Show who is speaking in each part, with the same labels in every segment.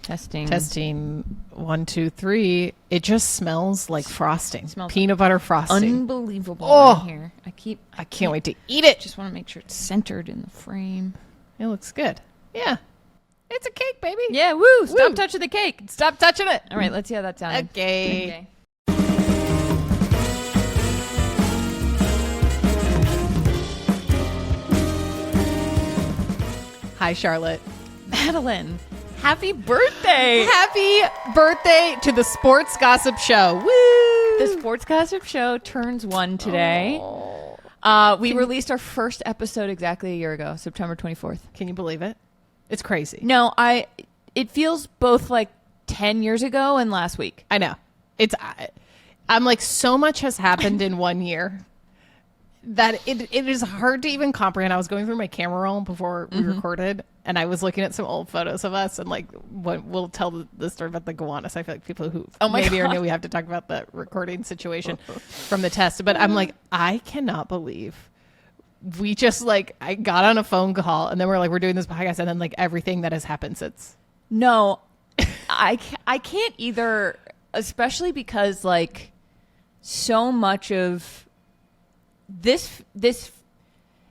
Speaker 1: Testing. 1, 2, 3. It just smells like frosting. Peanut butter frosting.
Speaker 2: Unbelievable in here. I
Speaker 1: can't wait to eat it.
Speaker 2: Just want to make sure it's centered in the frame.
Speaker 1: It looks good. Yeah. It's a cake, baby.
Speaker 2: Yeah, woo. Stop touching the cake.
Speaker 1: Stop touching it.
Speaker 2: All right, let's see how that sounds.
Speaker 1: Okay. Hi, Charlotte.
Speaker 2: Madeline, happy birthday.
Speaker 1: Happy birthday to the Sports Gossip Show. Woo!
Speaker 2: The Sports Gossip Show turns 1 today. We released our first episode exactly a year ago, September 24th.
Speaker 1: Can you believe it? It's crazy.
Speaker 2: No, it feels both like 10 years ago and last week.
Speaker 1: I know. I'm like, so much has happened in 1 year that it is hard to even comprehend. I was going through my camera roll before we recorded, and I was looking at some old photos of us, and like, we'll tell the story about the Gowanus. I feel like people who maybe are new, we have to talk about the recording situation from the test. But I'm like, I cannot believe we just like, I got on a phone call, and then we're doing this podcast, and then like everything that has happened since.
Speaker 2: No, I can't either, especially because like so much of this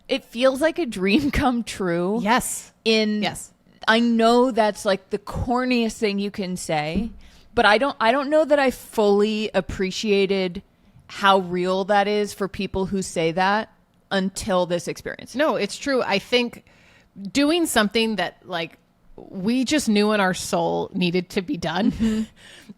Speaker 2: it feels like a dream come true.
Speaker 1: Yes.
Speaker 2: I know that's like the corniest thing you can say, but I don't know that I fully appreciated how real that is for people who say that until this experience.
Speaker 1: No, it's true. I think doing something that like we just knew in our soul needed to be done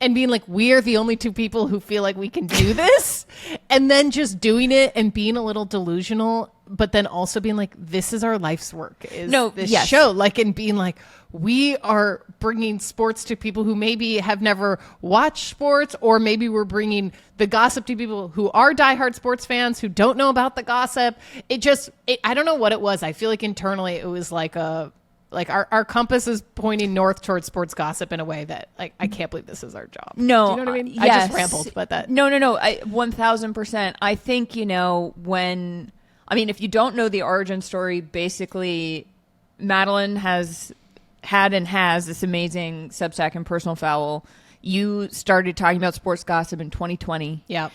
Speaker 1: and being like, we are the only two people who feel like we can do this, and then just doing it and being a little delusional, but then also being like, this is our life's work, is this show, like, and being like, we are bringing sports to people who maybe have never watched sports, or maybe we're bringing the gossip to people who are diehard sports fans who don't know about the gossip. I don't know what it was. I feel like internally it was like our compass is pointing north towards sports gossip in a way that like, I can't believe this is our job.
Speaker 2: No,
Speaker 1: do you know what I mean?
Speaker 2: Yes.
Speaker 1: I just rambled, but that.
Speaker 2: No, 1000%. I think, if you don't know the origin story, basically Madeline has had and has this amazing Substack and Personal Foul. You started talking about sports gossip in 2020.
Speaker 1: Yeah.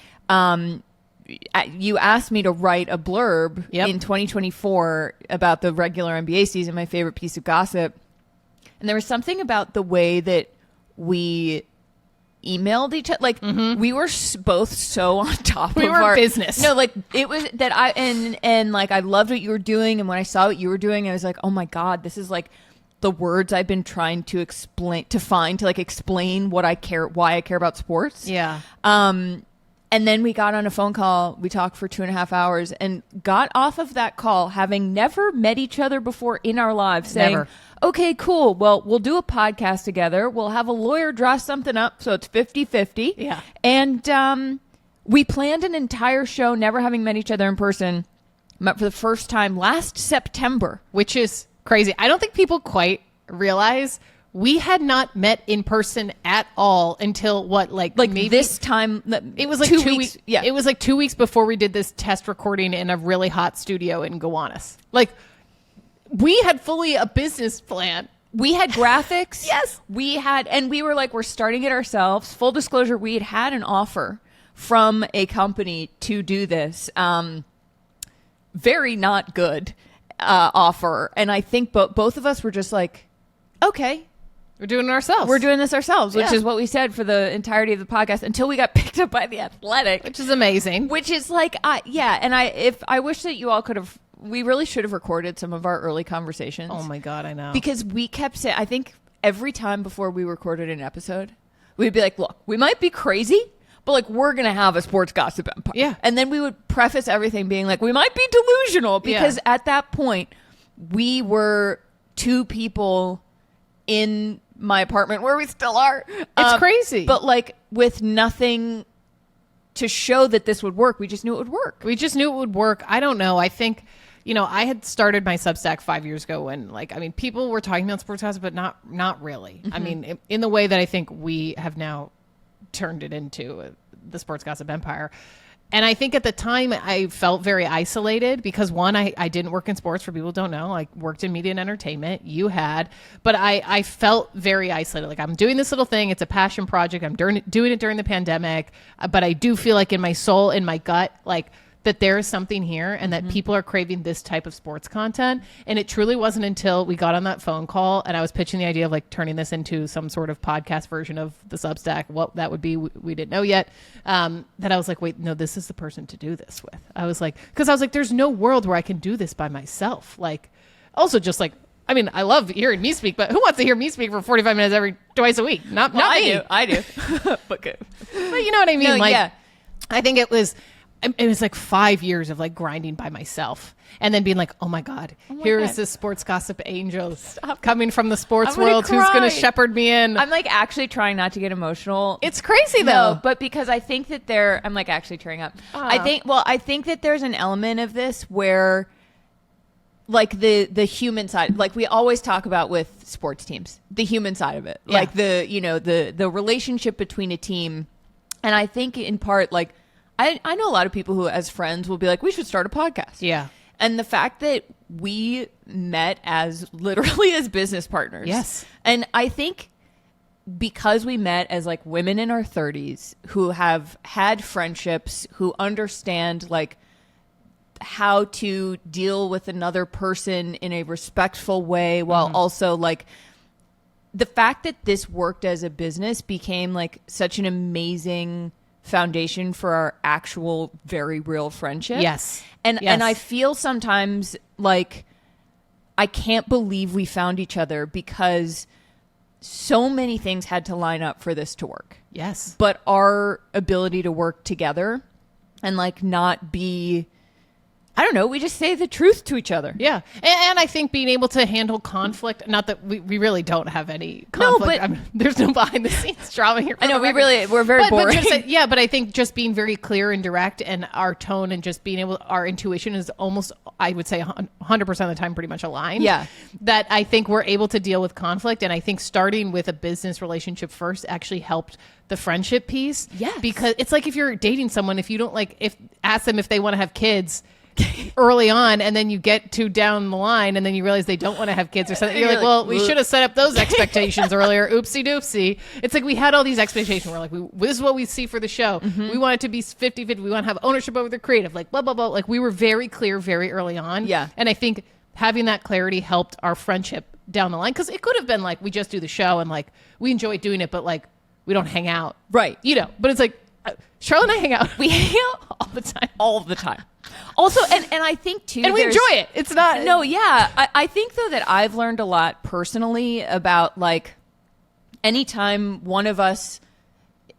Speaker 2: You asked me to write a blurb in 2024 about the regular NBA season, my favorite piece of gossip. And there was something about the way that we emailed each other. Like, we were both so on top of our
Speaker 1: business.
Speaker 2: No, like, it was that and like, I loved what you were doing. And when I saw what you were doing, I was like, oh my God, this is like the words I've been trying to explain what I care, why I care about sports.
Speaker 1: Yeah.
Speaker 2: And then we got on a phone call. We talked for 2.5 hours and got off of that call having never met each other before in our lives, saying, okay, cool. Well, we'll do a podcast together. We'll have a lawyer draw something up so it's 50-50.
Speaker 1: Yeah.
Speaker 2: And we planned an entire show, never having met each other in person, met for the first time last September.
Speaker 1: Which is crazy. I don't think people quite realize we had not met in person at all until maybe
Speaker 2: this time.
Speaker 1: It was like
Speaker 2: 2 weeks. Yeah,
Speaker 1: it was like 2 weeks before we did this test recording in a really hot studio in Gowanus. Like, we had fully a business plan.
Speaker 2: We had graphics.
Speaker 1: Yes,
Speaker 2: and we were like, we're starting it ourselves. Full disclosure, we had an offer from a company to do this. Very not good offer, and I think both of us were just like, okay.
Speaker 1: We're doing it ourselves.
Speaker 2: We're doing this ourselves, which is what we said for the entirety of the podcast until we got picked up by The Athletic.
Speaker 1: Which is amazing.
Speaker 2: Which is like, and I wish that you all could have, we really should have recorded some of our early conversations.
Speaker 1: Oh my God, I know.
Speaker 2: Because we kept saying, I think every time before we recorded an episode, we'd be like, look, we might be crazy, but like, we're going to have a sports gossip empire.
Speaker 1: Yeah.
Speaker 2: And then we would preface everything being like, we might be delusional, because at that point, we were two people in my apartment where we still are.
Speaker 1: It's crazy.
Speaker 2: But like, with nothing to show that this would work. We just knew it would work. I don't know. I think, I had started my Substack 5 years ago when people were talking about sports gossip, but not really. I mean, in the way that I think we have now turned it into the sports gossip empire.
Speaker 1: And I think at the time I felt very isolated because one, I didn't work in sports. For people who don't know, I worked in media and entertainment. You had, but I felt very isolated. Like, I'm doing this little thing. It's a passion project. I'm doing it during the pandemic, but I do feel like in my soul, in my gut, like that there is something here and that people are craving this type of sports content. And it truly wasn't until we got on that phone call and I was pitching the idea of like turning this into some sort of podcast version of the Substack, what that would be, we didn't know yet, that I was like, wait, no, this is the person to do this with. I was like, there's no world where I can do this by myself. Like, also just like, I mean, I love hearing me speak, but who wants to hear me speak for 45 minutes twice a week? Not me.
Speaker 2: I do. But good.
Speaker 1: But you know what I mean?
Speaker 2: No,
Speaker 1: like,
Speaker 2: yeah.
Speaker 1: I think it was like 5 years of like grinding by myself and then being like, oh my God, here is this sports gossip angel coming from the sports world who's going to shepherd me in.
Speaker 2: I'm like actually trying not to get emotional.
Speaker 1: It's crazy though.
Speaker 2: No, but because I think that I'm like actually tearing up. I think that there's an element of this where like the human side, like we always talk about with sports teams, the human side of it, like the relationship between a team. And I think in part, like, I know a lot of people who, as friends, will be like, we should start a podcast.
Speaker 1: Yeah.
Speaker 2: And the fact that we met as literally as business partners.
Speaker 1: Yes.
Speaker 2: And I think because we met as like women in our 30s who have had friendships, who understand like how to deal with another person in a respectful way while also like the fact that this worked as a business became like such an amazing foundation for our actual very real friendship.
Speaker 1: Yes.
Speaker 2: And I feel sometimes like I can't believe we found each other because so many things had to line up for this to work.
Speaker 1: Yes.
Speaker 2: But our ability to work together and like not be, I don't know, we just say the truth to each other.
Speaker 1: Yeah. And I think being able to handle conflict, not that we really don't have any conflict. No, but there's no behind the scenes drama here.
Speaker 2: I know, we're very boring.
Speaker 1: But I think just being very clear and direct and our tone and just being able, our intuition is almost, I would say 100% of the time pretty much aligned.
Speaker 2: Yeah.
Speaker 1: That I think we're able to deal with conflict. And I think starting with a business relationship first actually helped the friendship piece.
Speaker 2: Yes.
Speaker 1: Because it's like if you're dating someone, if you don't ask them if they want to have kids early on and then you get to down the line and then you realize they don't want to have kids or something, you're like, well, we should have set up those expectations earlier. Oopsie doopsie. It's like we had all these expectations. We're like, this is what we see for the show. We want it to be 50-50. We want to have ownership over the creative, like blah blah blah. Like we were very clear very early on.
Speaker 2: Yeah.
Speaker 1: And I think having that clarity helped our friendship down the line, because it could have been like we just do the show and like we enjoy doing it but like we don't hang out,
Speaker 2: right?
Speaker 1: But it's like Cheryl and I hang out.
Speaker 2: We hang out all the time. Also, and I think too,
Speaker 1: and we enjoy it. It's not
Speaker 2: I think though that I've learned a lot personally about like anytime one of us,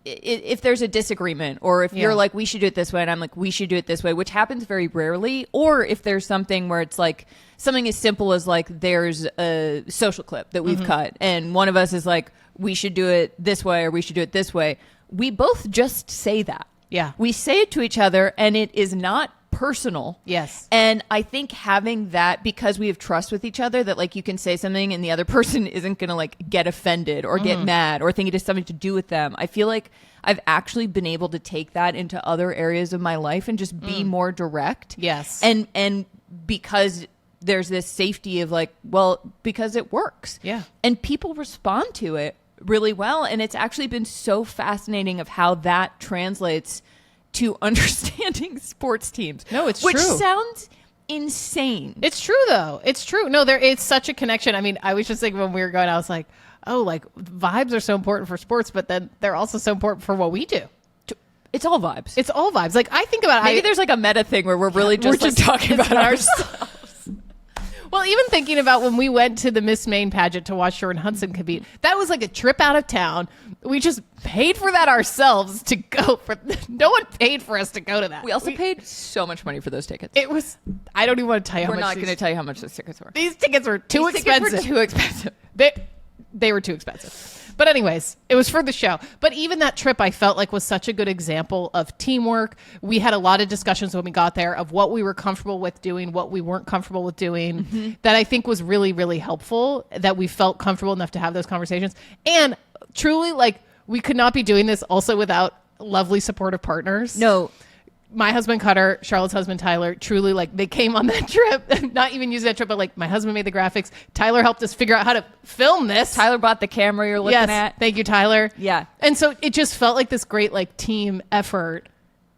Speaker 2: if there's a disagreement or if you're like, we should do it this way and I'm like, we should do it this way, which happens very rarely, or if there's something where it's like something as simple as like there's a social clip that we've cut and one of us is like, we should do it this way or we should do it this way, we both just say that.
Speaker 1: Yeah.
Speaker 2: We say it to each other and it is not personal.
Speaker 1: Yes.
Speaker 2: And I think having that, because we have trust with each other, that like you can say something and the other person isn't going to like get offended or get mad or think it has something to do with them. I feel like I've actually been able to take that into other areas of my life and just be more direct.
Speaker 1: Yes.
Speaker 2: And because there's this safety of like, well, because it works.
Speaker 1: Yeah.
Speaker 2: And people respond to it really well. And it's actually been so fascinating of how that translates to understanding sports teams.
Speaker 1: No, it's
Speaker 2: which
Speaker 1: true.
Speaker 2: Which sounds insane.
Speaker 1: It's true though. It's true. No, it's such a connection. I mean, I was just thinking when we were going, I was like, oh, like vibes are so important for sports, but then they're also so important for what we do.
Speaker 2: It's all vibes.
Speaker 1: It's all vibes. Like I think about
Speaker 2: maybe there's like a meta thing where we're really just talking about ourselves.
Speaker 1: Well, even thinking about when we went to the Miss Maine pageant to watch Jordan Hudson compete, that was like a trip out of town. We just paid for that ourselves to go. No one paid for us to go to that.
Speaker 2: We also paid so much money for those tickets.
Speaker 1: It was, I don't even want to tell you how much.
Speaker 2: We're not going to tell you how much those tickets were.
Speaker 1: These tickets were too expensive.
Speaker 2: Tickets were too expensive.
Speaker 1: They were too expensive. But anyways, it was for the show. But even that trip I felt like was such a good example of teamwork. We had a lot of discussions when we got there of what we were comfortable with doing, what we weren't comfortable with doing, that I think was really, really helpful, that we felt comfortable enough to have those conversations. And truly, like, we could not be doing this also without lovely supportive partners.
Speaker 2: No.
Speaker 1: my husband Cutter, Charlotte's husband Tyler, truly like they came on that trip, not even using that trip, but like my husband made the graphics. Tyler helped us figure out how to film this.
Speaker 2: Tyler bought the camera you're looking at.
Speaker 1: Thank you, Tyler.
Speaker 2: Yeah.
Speaker 1: And so it just felt like this great like team effort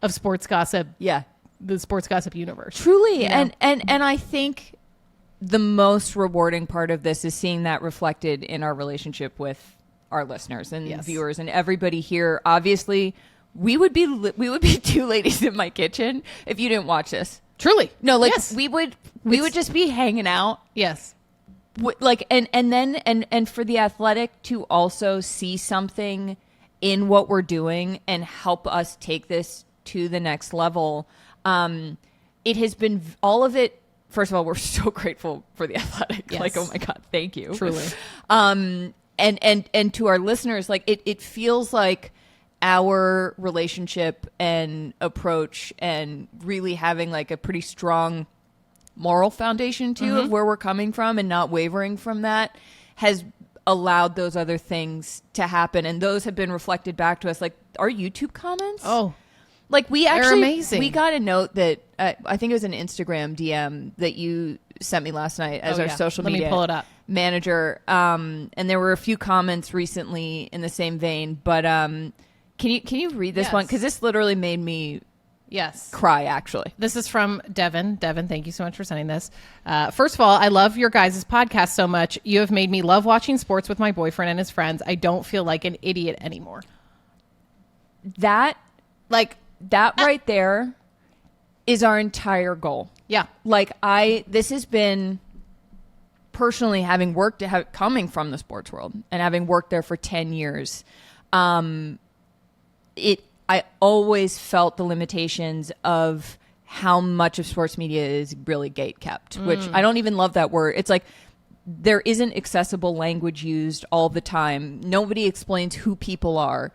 Speaker 1: of sports gossip.
Speaker 2: Yeah.
Speaker 1: The sports gossip universe.
Speaker 2: Truly. You know? And I think the most rewarding part of this is seeing that reflected in our relationship with our listeners and viewers and everybody here. Obviously, we would be two ladies in my kitchen if you didn't watch this.
Speaker 1: Truly.
Speaker 2: No, like we would just be hanging out.
Speaker 1: Yes.
Speaker 2: Like and for the Athletic to also see something in what we're doing and help us take this to the next level. It has been all of it. First of all, we're so grateful for the Athletic. Yes. Like, oh my God, thank you.
Speaker 1: Truly.
Speaker 2: And to our listeners, like it feels like our relationship and approach and really having like a pretty strong moral foundation too of where we're coming from and not wavering from that has allowed those other things to happen. And those have been reflected back to us, like our YouTube comments.
Speaker 1: Oh,
Speaker 2: like
Speaker 1: they're amazing.
Speaker 2: We got a note that I think it was an Instagram DM that you sent me last night as our social media.
Speaker 1: Let me pull it up.
Speaker 2: Manager. And there were a few comments recently in the same vein, but can you read this one? Because this literally made me cry, actually.
Speaker 1: This is from Devin. Devin, thank you so much for sending this. First of all, I love your guys' podcast so much. You have made me love watching sports with my boyfriend and his friends. I don't feel like an idiot anymore.
Speaker 2: That right there is our entire goal. Yeah. Like this has been personally having coming from the sports world and having worked there for 10 years. I always felt the limitations of how much of sports media is really gate kept, which I don't even love that word. It's like there isn't accessible language used all the time. Nobody explains who people are.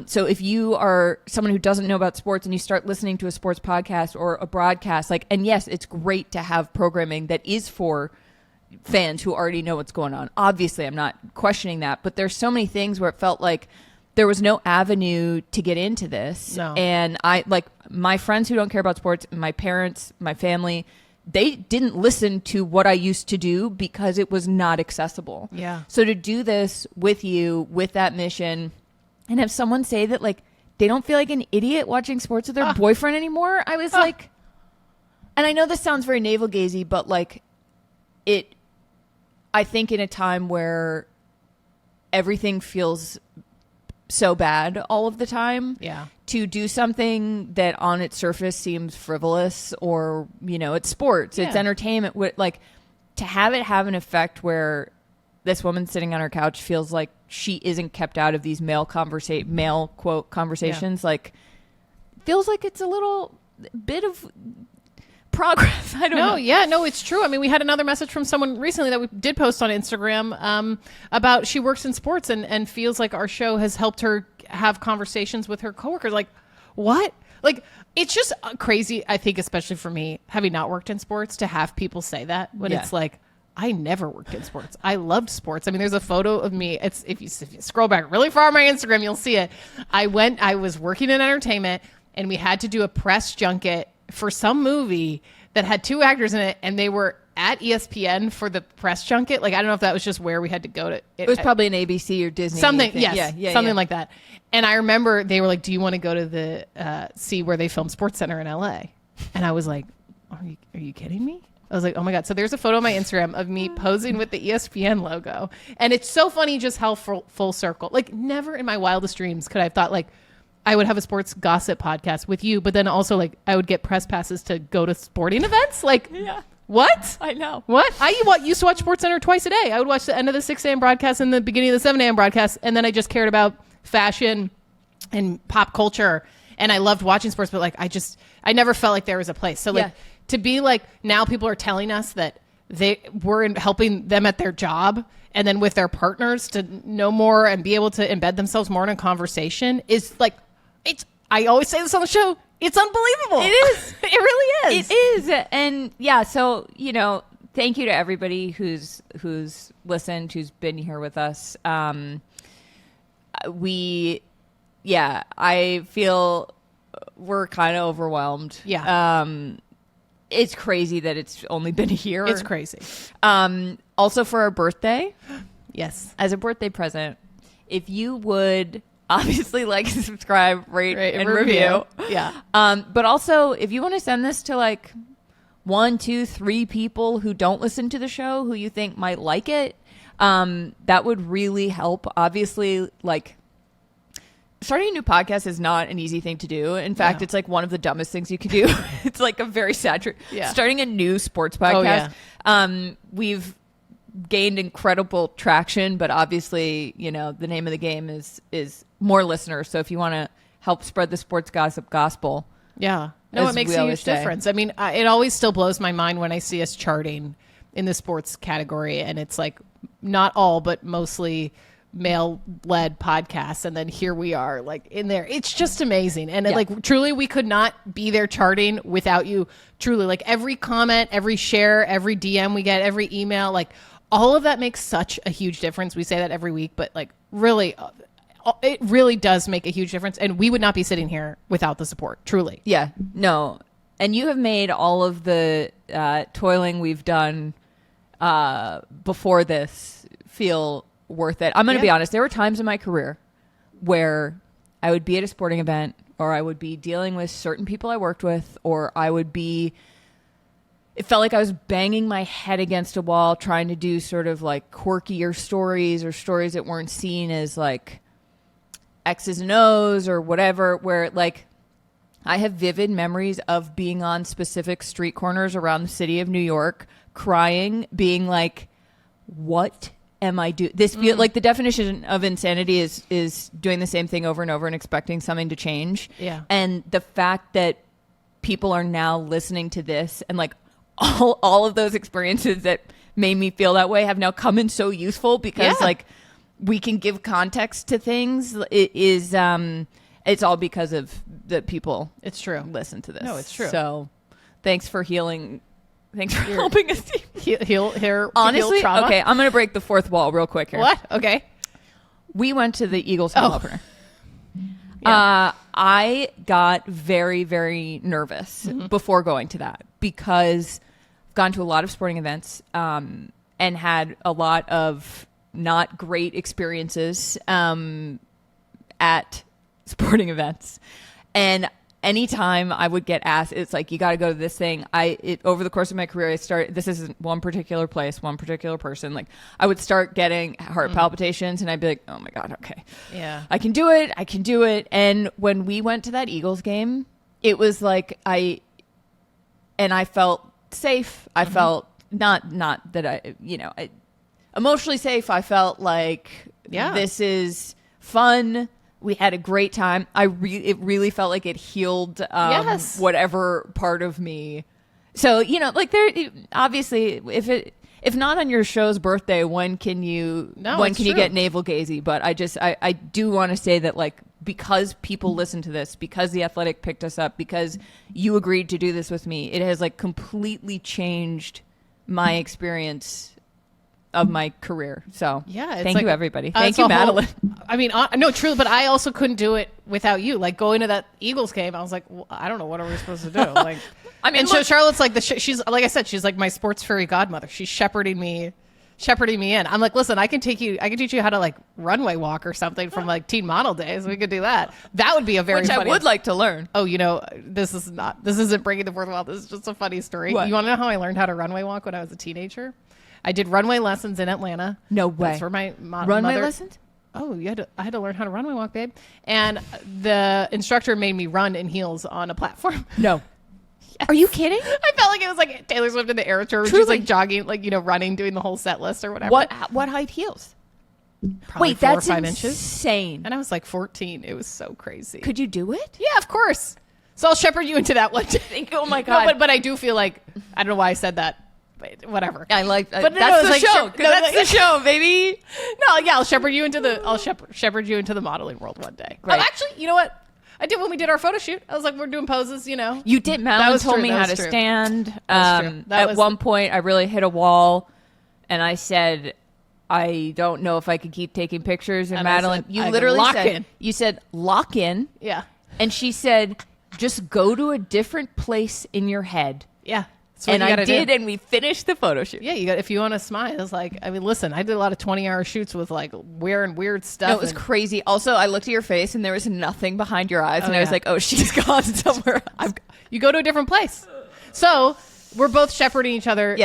Speaker 2: So if you are someone who doesn't know about sports and you start listening to a sports podcast or a broadcast, and yes, it's great to have programming that is for fans who already know what's going on. Obviously, I'm not questioning that, but there's so many things where it felt like there was no avenue to get into this. No. And my friends who don't care about sports, my parents, my family, they didn't listen to what I used to do because it was not accessible. Yeah. So to do this with you, with that mission, and have someone say that they don't feel like an idiot watching sports with their boyfriend anymore, I was like, and I know this sounds very navel-gazy, but I think in a time where everything feels so bad all of the time, to do something that on its surface seems frivolous or, it's sports, it's entertainment, to have it have an effect where this woman sitting on her couch feels like she isn't kept out of these male quote conversations, feels like it's a little bit of progress. I don't know.
Speaker 1: Yeah, no, it's true. I mean, we had another message from someone recently that we did post on Instagram about she works in sports and feels like our show has helped her have conversations with her coworkers. Like, what? It's just crazy, I think, especially for me, having not worked in sports, to have people say that when it's like, I never worked in sports. I loved sports. I mean, there's a photo of me. It's if you scroll back really far on my Instagram, you'll see it. I was working in entertainment, and we had to do a press junket for some movie that had two actors in it, and they were at ESPN for the press junket. I don't know if that was just where we had to go to.
Speaker 2: It was probably an ABC or Disney.
Speaker 1: Something, yes. Something like that. And I remember they were like, do you want to go to the, see where they film SportsCenter in LA? And I was like, are you kidding me? I was like, oh my God. So there's a photo on my Instagram of me posing with the ESPN logo. And it's so funny just how full circle. Never in my wildest dreams could I have thought I would have a sports gossip podcast with you, but then also I would get press passes to go to sporting events. What?
Speaker 2: I know.
Speaker 1: What? I used to watch SportsCenter twice a day. I would watch the end of the 6 a.m. broadcast and the beginning of the 7 a.m. broadcast. And then I just cared about fashion and pop culture. And I loved watching sports, but I never felt like there was a place. So to be now people are telling us that they were helping them at their job and then with their partners to know more and be able to embed themselves more in a conversation is I always say this on the show. It's unbelievable.
Speaker 2: It is.
Speaker 1: It really
Speaker 2: is. It is. And yeah, so, thank you to everybody who's listened, who's been here with us. I feel we're kind of overwhelmed.
Speaker 1: Yeah.
Speaker 2: It's crazy that it's only been a year.
Speaker 1: It's crazy.
Speaker 2: Also for our birthday.
Speaker 1: Yes.
Speaker 2: As a birthday present, if you would obviously like, subscribe, rate and review.
Speaker 1: Yeah.
Speaker 2: But also, if you want to send this to like 1, 2, 3 people who don't listen to the show who you think might like it, that would really help. Obviously, like, starting a new podcast is not an easy thing to do. In fact, it's like one of the dumbest things you could do. It's like a very saturated. Yeah. Starting a new sports podcast. Oh, yeah. We've gained incredible traction, but obviously, you know, the name of the game is more listeners. So if you want to help spread the sports gossip gospel,
Speaker 1: yeah, no, it makes a huge difference. I mean, it always still blows my mind when I see us charting in the sports category, and it's like not all, but mostly male-led podcasts, and then here we are like in there. It's just amazing. And like truly we could not be there charting without you. Truly, like every comment, every share, every DM we get, every email, like all of that makes such a huge difference. We say that every week, but like really it really does make a huge difference, and we would not be sitting here without the support. Truly.
Speaker 2: Yeah, no. And you have made all of the toiling we've done before this feel worth it. I'm going to be honest. There were times in my career where I would be at a sporting event, or I would be dealing with certain people I worked with, or I would be, it felt like I was banging my head against a wall trying to do sort of like quirkier stories, or stories that weren't seen as like X's and O's or whatever, where like I have vivid memories of being on specific street corners around the city of New York, crying, being like, what am I doing? This feel like the definition of insanity is doing the same thing over and over and expecting something to change.
Speaker 1: Yeah.
Speaker 2: And the fact that people are now listening to this, and like all of those experiences that made me feel that way have now come in so useful, because like we can give context to things. It is it's all because of the people.
Speaker 1: It's true.
Speaker 2: Listen to this.
Speaker 1: No, it's true.
Speaker 2: So thanks for healing. Thanks for helping us
Speaker 1: heal
Speaker 2: honestly,
Speaker 1: trauma.
Speaker 2: Okay, I'm going to break the fourth wall real quick here.
Speaker 1: What? Okay.
Speaker 2: We went to the Eagles home opener. Yeah. I got very, very nervous before going to that, because I've gone to a lot of sporting events and had a lot of not great experiences at sporting events. And anytime I would get asked, it's like, you got to go to this thing. Over the course of my career, this isn't one particular place, one particular person. Like, I would start getting heart palpitations, and I'd be like, oh my God, okay. Yeah. I can do it. And when we went to that Eagles game, it was like, I felt safe. I felt not that I emotionally safe. I felt like this is fun. We had a great time. It really felt like it healed whatever part of me. So, like there, obviously, if not on your show's birthday, when can you get navel gazy? But I do want to say that, like, because people listen to this, because The Athletic picked us up, because you agreed to do this with me, it has like completely changed my experience of my career. So thank you, everybody. Thank you, Madeline.
Speaker 1: No, truly, but I also couldn't do it without you. Like, going to that Eagles game, I was like, well, I don't know, what are we supposed to do? Like, so Charlotte's like she's like I said, she's like my sports fairy godmother. She's shepherding me in. I'm like, listen, I can teach you how to like runway walk or something from like teen model days. We could do that. That would be a very funny.
Speaker 2: I would like to learn.
Speaker 1: Oh, this isn't breaking the fourth wall. This is just a funny story.
Speaker 2: What?
Speaker 1: You want to know how I learned how to runway walk when I was a teenager? I did runway lessons in Atlanta.
Speaker 2: No way.
Speaker 1: That's for my
Speaker 2: runway
Speaker 1: mother.
Speaker 2: Lessons?
Speaker 1: Oh, I had to learn how to runway walk, babe. And the instructor made me run in heels on a platform.
Speaker 2: No. Yes. Are you kidding?
Speaker 1: I felt like it was like Taylor Swift in the Eras Tour. She's like jogging, like, running, doing the whole set list or whatever.
Speaker 2: What height heels?
Speaker 1: Probably
Speaker 2: Wait,
Speaker 1: 4
Speaker 2: that's
Speaker 1: or 5 inches.
Speaker 2: Insane.
Speaker 1: And I was like 14. It was so crazy.
Speaker 2: Could you do it?
Speaker 1: Yeah, of course. So I'll shepherd you into that one day.
Speaker 2: Oh my God.
Speaker 1: No, but I do feel like, I don't know why I said that. But whatever.
Speaker 2: I like
Speaker 1: but
Speaker 2: that's the
Speaker 1: like,
Speaker 2: show. That's the show, baby.
Speaker 1: No, yeah, I'll shepherd you into the modeling world one day.
Speaker 2: Great.
Speaker 1: Oh, actually, you know what? I did when we did our photo shoot. I was like, we're doing poses,
Speaker 2: You did. Madeline told me how to stand. At one point, I really hit a wall, and I said, I don't know if I could keep taking pictures. And Madeline, you literally said, you said, lock in.
Speaker 1: Yeah.
Speaker 2: And she said, just go to a different place in your head.
Speaker 1: Yeah.
Speaker 2: And I did, and we finished the photo shoot.
Speaker 1: Yeah, if you want to smile, it's like, I mean, listen, I did a lot of 20-hour shoots with like wearing weird stuff.
Speaker 2: No, it was crazy. Also, I looked at your face, and there was nothing behind your eyes, and I was like, oh, she's gone somewhere else.
Speaker 1: You go to a different place. So we're both shepherding each other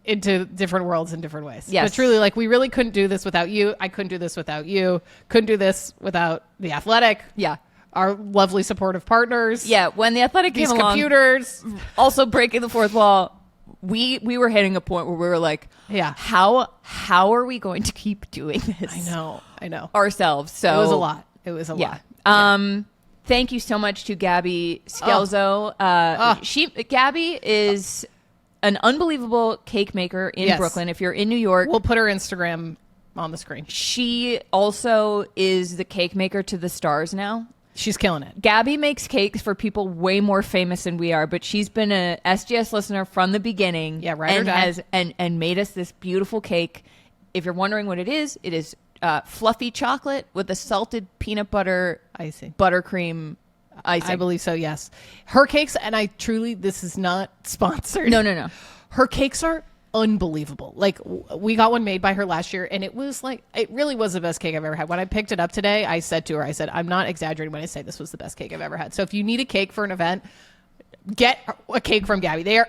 Speaker 1: into different worlds in different ways.
Speaker 2: Yes.
Speaker 1: But truly, like, we really couldn't do this without you. I couldn't do this without you. Couldn't do this without The Athletic.
Speaker 2: Yeah.
Speaker 1: Our lovely supportive partners.
Speaker 2: Yeah, when The Athletic came along,
Speaker 1: computers,
Speaker 2: also breaking the fourth wall, we were hitting a point where we were like, how are we going to keep doing this?
Speaker 1: I know.
Speaker 2: Ourselves. So
Speaker 1: it was a lot.
Speaker 2: Thank you so much to Gabby Scelzo. Gabby is an unbelievable cake maker in Brooklyn. If you're in New York,
Speaker 1: we'll put her Instagram on the screen.
Speaker 2: She also is the cake maker to the stars now.
Speaker 1: She's killing it.
Speaker 2: Gabby makes cakes for people way more famous than we are, but she's been a SGS listener from the beginning.
Speaker 1: Yeah, right.
Speaker 2: And has and made us this beautiful cake. If you're wondering what it is fluffy chocolate with a salted peanut butter
Speaker 1: icing,
Speaker 2: buttercream icing.
Speaker 1: I believe so. Yes, her cakes, and I truly, this is not sponsored.
Speaker 2: No.
Speaker 1: Her cakes are unbelievable. Like, we got one made by her last year, and it was like, it really was the best cake I've ever had. When I picked it up today, I said to her, I'm not exaggerating when I say this was the best cake I've ever had. So if you need a cake for an event, get a cake from Gabby. They are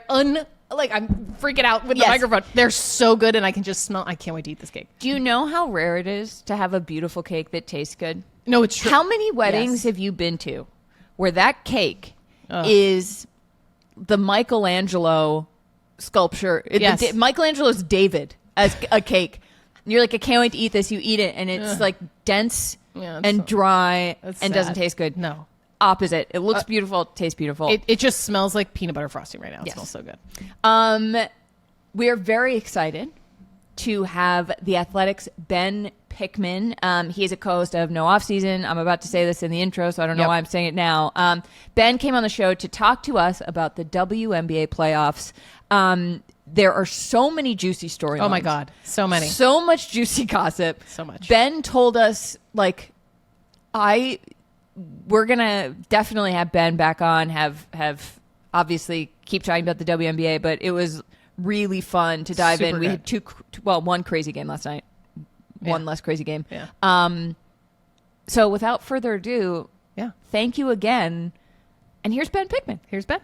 Speaker 1: like, I'm freaking out with the microphone. They're so good, and I can just smell. I can't wait to eat this cake.
Speaker 2: Do you know how rare it is to have a beautiful cake that tastes good?
Speaker 1: No, it's true.
Speaker 2: How many weddings have you been to where that cake is the Michelangelo sculpture? Michelangelo's David as a cake. You're like, I can't wait to eat this. You eat it, and it's like dense and dry and doesn't taste good.
Speaker 1: No.
Speaker 2: Opposite. It looks beautiful, tastes beautiful.
Speaker 1: It just smells like peanut butter frosting right now. It smells so good.
Speaker 2: We are very excited to have The Athletic's Ben Pickman. He is a co-host of No Off Season. I'm about to say this in the intro, so I don't know why I'm saying it now. Ben came on the show to talk to us about the WNBA playoffs. There are so many juicy storylines.
Speaker 1: Oh my God. So many.
Speaker 2: So much juicy gossip.
Speaker 1: So much.
Speaker 2: Ben told us, like, we're going to definitely have Ben back on, have obviously keep talking about the WNBA, but it was really fun to dive in. We had one crazy game last night, one less crazy game.
Speaker 1: Yeah.
Speaker 2: So without further ado, thank you again. And here's Ben Pickman.
Speaker 1: Here's Ben.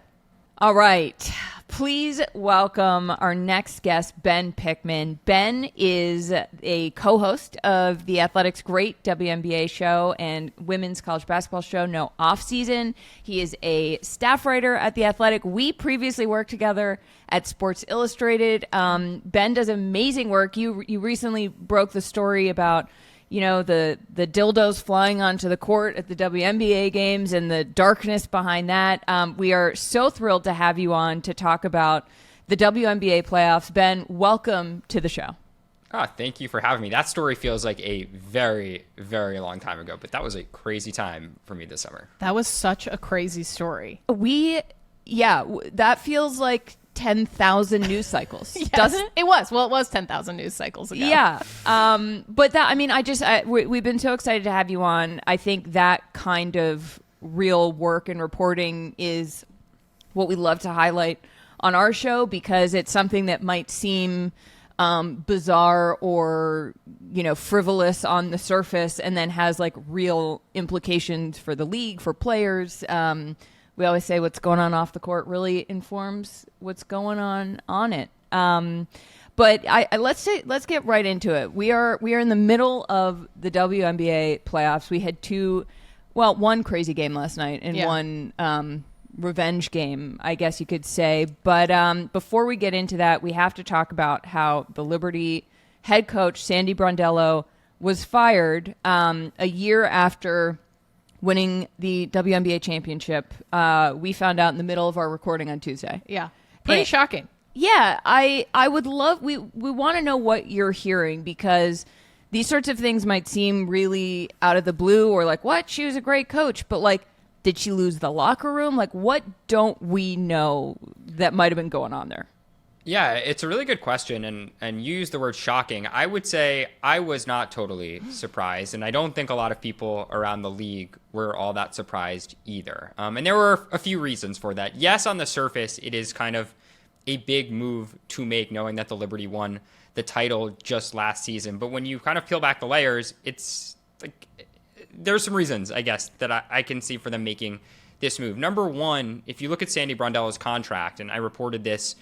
Speaker 2: All right. Please welcome our next guest, Ben Pickman. Ben is a co-host of The Athletic's great WNBA show and women's college basketball show, No Off Season. He is a staff writer at The Athletic. We previously worked together at Sports Illustrated. Ben does amazing work. You recently broke the story about, you know, the dildos flying onto the court at the WNBA games and the darkness behind that. We are so thrilled to have you on to talk about the WNBA playoffs. Ben, welcome to the show.
Speaker 3: Thank you for having me. That story feels like a very, very long time ago, but that was a crazy time for me this summer.
Speaker 1: That was such a crazy story.
Speaker 2: That feels like 10,000 news cycles, doesn't it?
Speaker 1: It was 10,000 news cycles ago.
Speaker 2: Yeah. But that, I mean, we've been so excited to have you on. I think that kind of real work and reporting is what we love to highlight on our show, because it's something that might seem bizarre or, you know, frivolous on the surface, and then has like real implications for the league, for players. We always say what's going on off the court really informs what's going on it. But let's get right into it. We are in the middle of the WNBA playoffs. We had one crazy game last night and one revenge game, I guess you could say. But before we get into that, we have to talk about how the Liberty head coach, Sandy Brondello, was fired a year after winning the WNBA championship. We found out in the middle of our recording on Tuesday.
Speaker 1: Yeah. Pretty shocking.
Speaker 2: Yeah. I would love, we want to know what you're hearing, because these sorts of things might seem really out of the blue, or like, what? She was a great coach, but like, did she lose the locker room? Like, what don't we know that might have been going on there?
Speaker 3: Yeah, it's a really good question, and you use the word shocking. I would say I was not totally surprised, and I don't think a lot of people around the league were all that surprised either. And there were a few reasons for that. Yes, on the surface, it is kind of a big move to make, knowing that the Liberty won the title just last season. But when you kind of peel back the layers, it's like there's some reasons, I guess, that I can see for them making this move. Number one, if you look at Sandy Brondello's contract, and I reported this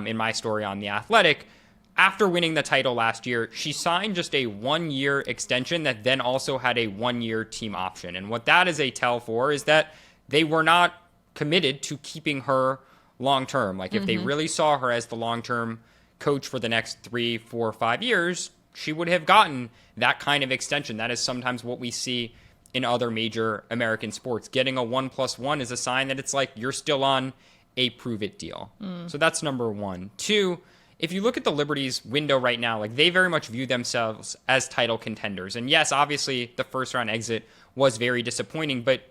Speaker 3: in my story on The Athletic, after winning the title last year, she signed just a 1-year extension that then also had a 1-year team option. And what that is a tell for is that they were not committed to keeping her long term. Like if they really saw her as the long term coach for the next 3, 4, 5 years, she would have gotten that kind of extension. That is sometimes what we see in other major American sports. Getting a 1+1 is a sign that it's like you're still on a prove it deal. So that's number one. Two, if you look at the Liberty's window right now, like they very much view themselves as title contenders. And yes, obviously the first round exit was very disappointing, but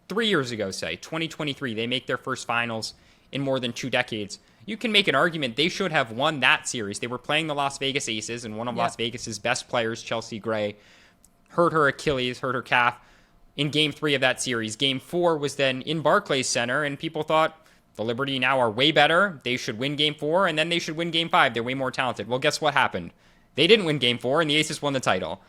Speaker 3: 3 years ago, say 2023, they make their first finals in more than 2 decades. You can make an argument they should have won that series. They were playing the Las Vegas Aces, and one of Las Vegas's best players, Chelsea Gray, hurt her Achilles, hurt her calf in Game 3 of that series. Game 4 was then in Barclays Center, and people thought the Liberty now are way better. They should win Game 4, and then they should win Game 5. They're way more talented. Well, guess what happened? They didn't win Game 4, and the Aces won the title.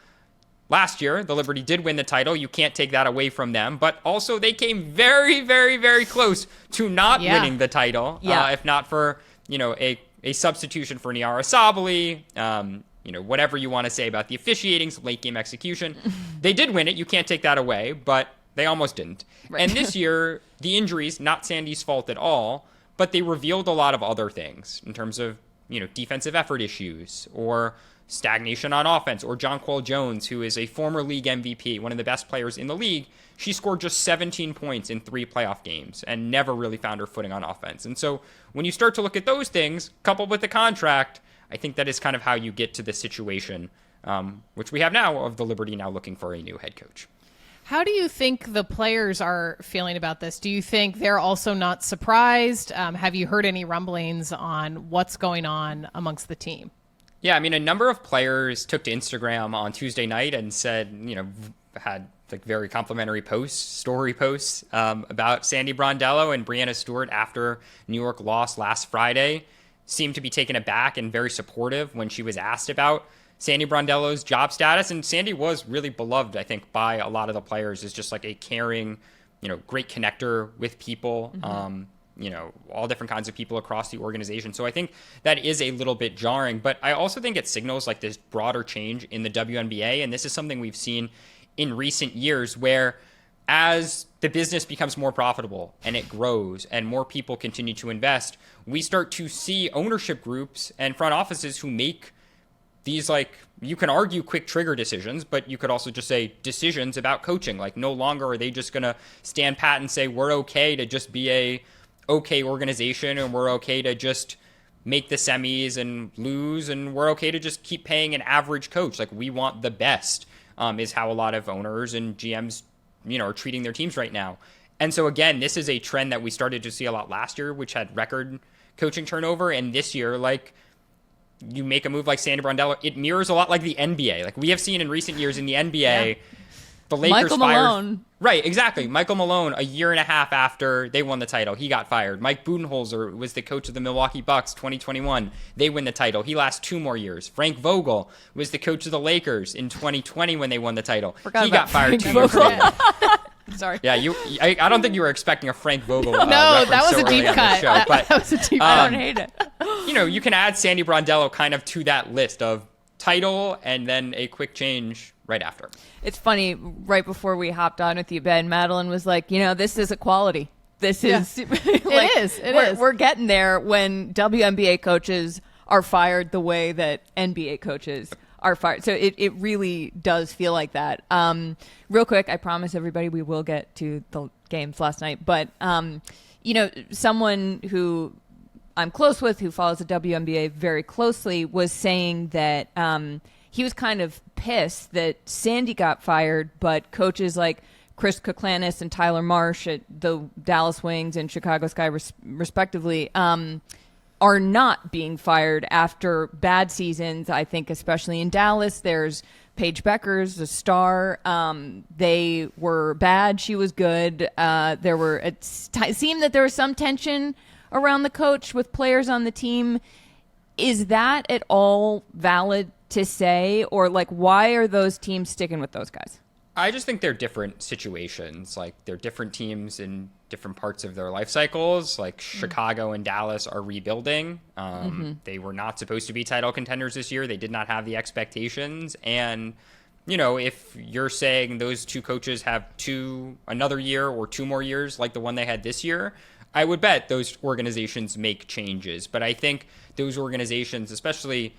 Speaker 3: Last year, the Liberty did win the title. You can't take that away from them. But also, they came very, very, very close to not winning the title. If not for, a substitution for Niara Sabali, whatever you want to say about the officiating, some late game execution. They did win it. You can't take that away, but they almost didn't. Right. And this year, the injuries, not Sandy's fault at all, but they revealed a lot of other things in terms of, defensive effort issues or stagnation on offense, or Jonquel Jones, who is a former league MVP, one of the best players in the league. She scored just 17 points in 3 playoff games and never really found her footing on offense. And so when you start to look at those things, coupled with the contract, I think that is kind of how you get to the situation, which we have now of the Liberty now looking for a new head coach.
Speaker 1: How do you think the players are feeling about this? Do you think they're also not surprised? Have you heard any rumblings on what's going on amongst the team?
Speaker 3: Yeah, I mean, a number of players took to Instagram on Tuesday night and said, had like very complimentary story posts about Sandy Brondello and Breanna Stewart after New York lost last Friday. Seemed to be taken aback and very supportive when she was asked about Sandy Brondello's job status. And Sandy was really beloved, I think, by a lot of the players as just like a caring, great connector with people. All different kinds of people across the organization. So I think that is a little bit jarring, but I also think it signals like this broader change in the WNBA. And this is something we've seen in recent years where as the business becomes more profitable and it grows and more people continue to invest, we start to see ownership groups and front offices who make these, like, you can argue quick trigger decisions, but you could also just say decisions about coaching. Like no longer are they just going to stand pat and say, we're okay to just be a okay organization and we're okay to just make the semis and lose and we're okay to just keep paying an average coach. Like we want the best is how a lot of owners and GMs, are treating their teams right now. And so again, this is a trend that we started to see a lot last year, which had record coaching turnover. And this year, like you make a move like Sandy Brondello, it mirrors a lot like the NBA. Like we have seen in recent years in the NBA, the Lakers
Speaker 2: Michael Malone.
Speaker 3: Right, exactly. Michael Malone, a year and a half after they won the title, he got fired. Mike Budenholzer was the coach of the Milwaukee Bucks 2021. They win the title. He lasts 2 more years. Frank Vogel was the coach of the Lakers in 2020 when they won the title. He got fired 2 years later.
Speaker 2: Sorry.
Speaker 3: Yeah, I don't think you were expecting a Frank Vogel
Speaker 1: No, that was a deep cut. That was a deep cut.
Speaker 2: I don't hate it.
Speaker 3: You can add Sandy Brondello kind of to that list of title and then a quick change right after.
Speaker 2: It's funny, right before we hopped on with you, Ben, Madeline was like, this is equality. This is
Speaker 1: it is.
Speaker 2: We're getting there when WNBA coaches are fired the way that NBA coaches are fired. So it really does feel like that. Real quick, I promise everybody we will get to the games last night, but someone who I'm close with, who follows the WNBA very closely, was saying that he was kind of pissed that Sandy got fired, but coaches like Chris Koclanes and Tyler Marsh at the Dallas Wings and Chicago Sky, respectively, are are not being fired after bad seasons. I think especially in Dallas, there's Paige Beckers, the star. They were bad. She was good. It seemed that there was some tension around the coach with players on the team. Is that at all valid to say? Or like, why are those teams sticking with those guys?
Speaker 3: I just think they're different situations. Like, they're different teams in different parts of their life cycles. Like, Chicago and Dallas are rebuilding. They were not supposed to be title contenders this year. They did not have the expectations. And, you know, if you're saying those two coaches have another year or 2 more years like the one they had this year, I would bet those organizations make changes. But I think those organizations, especially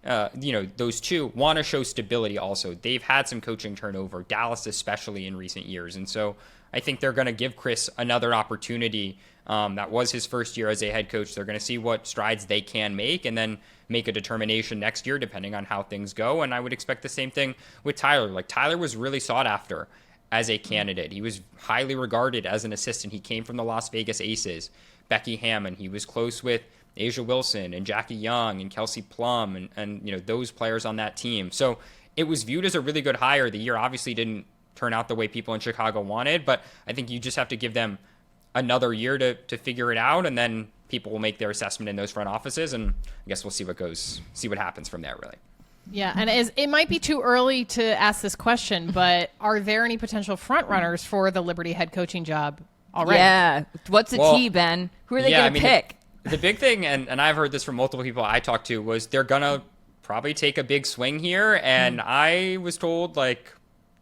Speaker 3: those two, want to show stability also. They've had some coaching turnover, Dallas especially in recent years. And so I think they're going to give Chris another opportunity. That was his first year as a head coach. They're going to see what strides they can make and then make a determination next year depending on how things go. And I would expect the same thing with Tyler. Like, Tyler was really sought after as a candidate. He was highly regarded as an assistant. He came from the Las Vegas Aces. Becky Hammon. He was close with Asia Wilson and Jackie Young and Kelsey Plum and those players on that team. So it was viewed as a really good hire. The year obviously didn't turn out the way people in Chicago wanted, but I think you just have to give them another year to figure it out, and then people will make their assessment in those front offices, and I guess we'll see what happens from there, really.
Speaker 1: Yeah, and it might be too early to ask this question, but are there any potential front runners for the Liberty head coaching job already?
Speaker 2: Yeah. What's the tea, Ben? Who are they going to pick?
Speaker 3: The big thing, and I've heard this from multiple people I talked to, was they're going to probably take a big swing here. And I was told,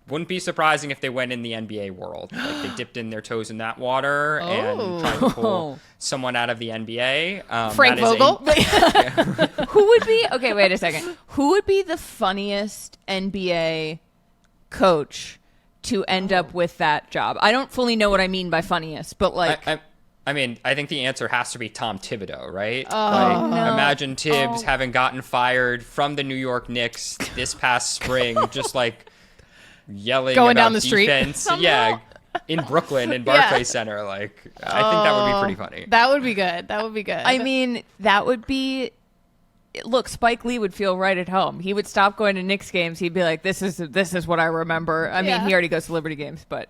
Speaker 3: wouldn't be surprising if they went in the NBA world. Like, they dipped in their toes in that water and tried to pull someone out of the NBA.
Speaker 1: Frank Vogel?
Speaker 2: Who would be, okay, wait a second. Who would be the funniest NBA coach to end up with that job? I don't fully know what I mean by funniest, but
Speaker 3: I think the answer has to be Tom Thibodeau, right? Imagine Tibbs having gotten fired from the New York Knicks this past spring, just yelling
Speaker 1: going
Speaker 3: about
Speaker 1: down the
Speaker 3: defense.
Speaker 1: street.
Speaker 3: In Brooklyn, in Barclays Center. I think that would be pretty funny.
Speaker 1: That would be good.
Speaker 2: I mean, that would be... Look, Spike Lee would feel right at home. He would stop going to Knicks games. He'd be like, this is what I remember. I mean, he already goes to Liberty games, but...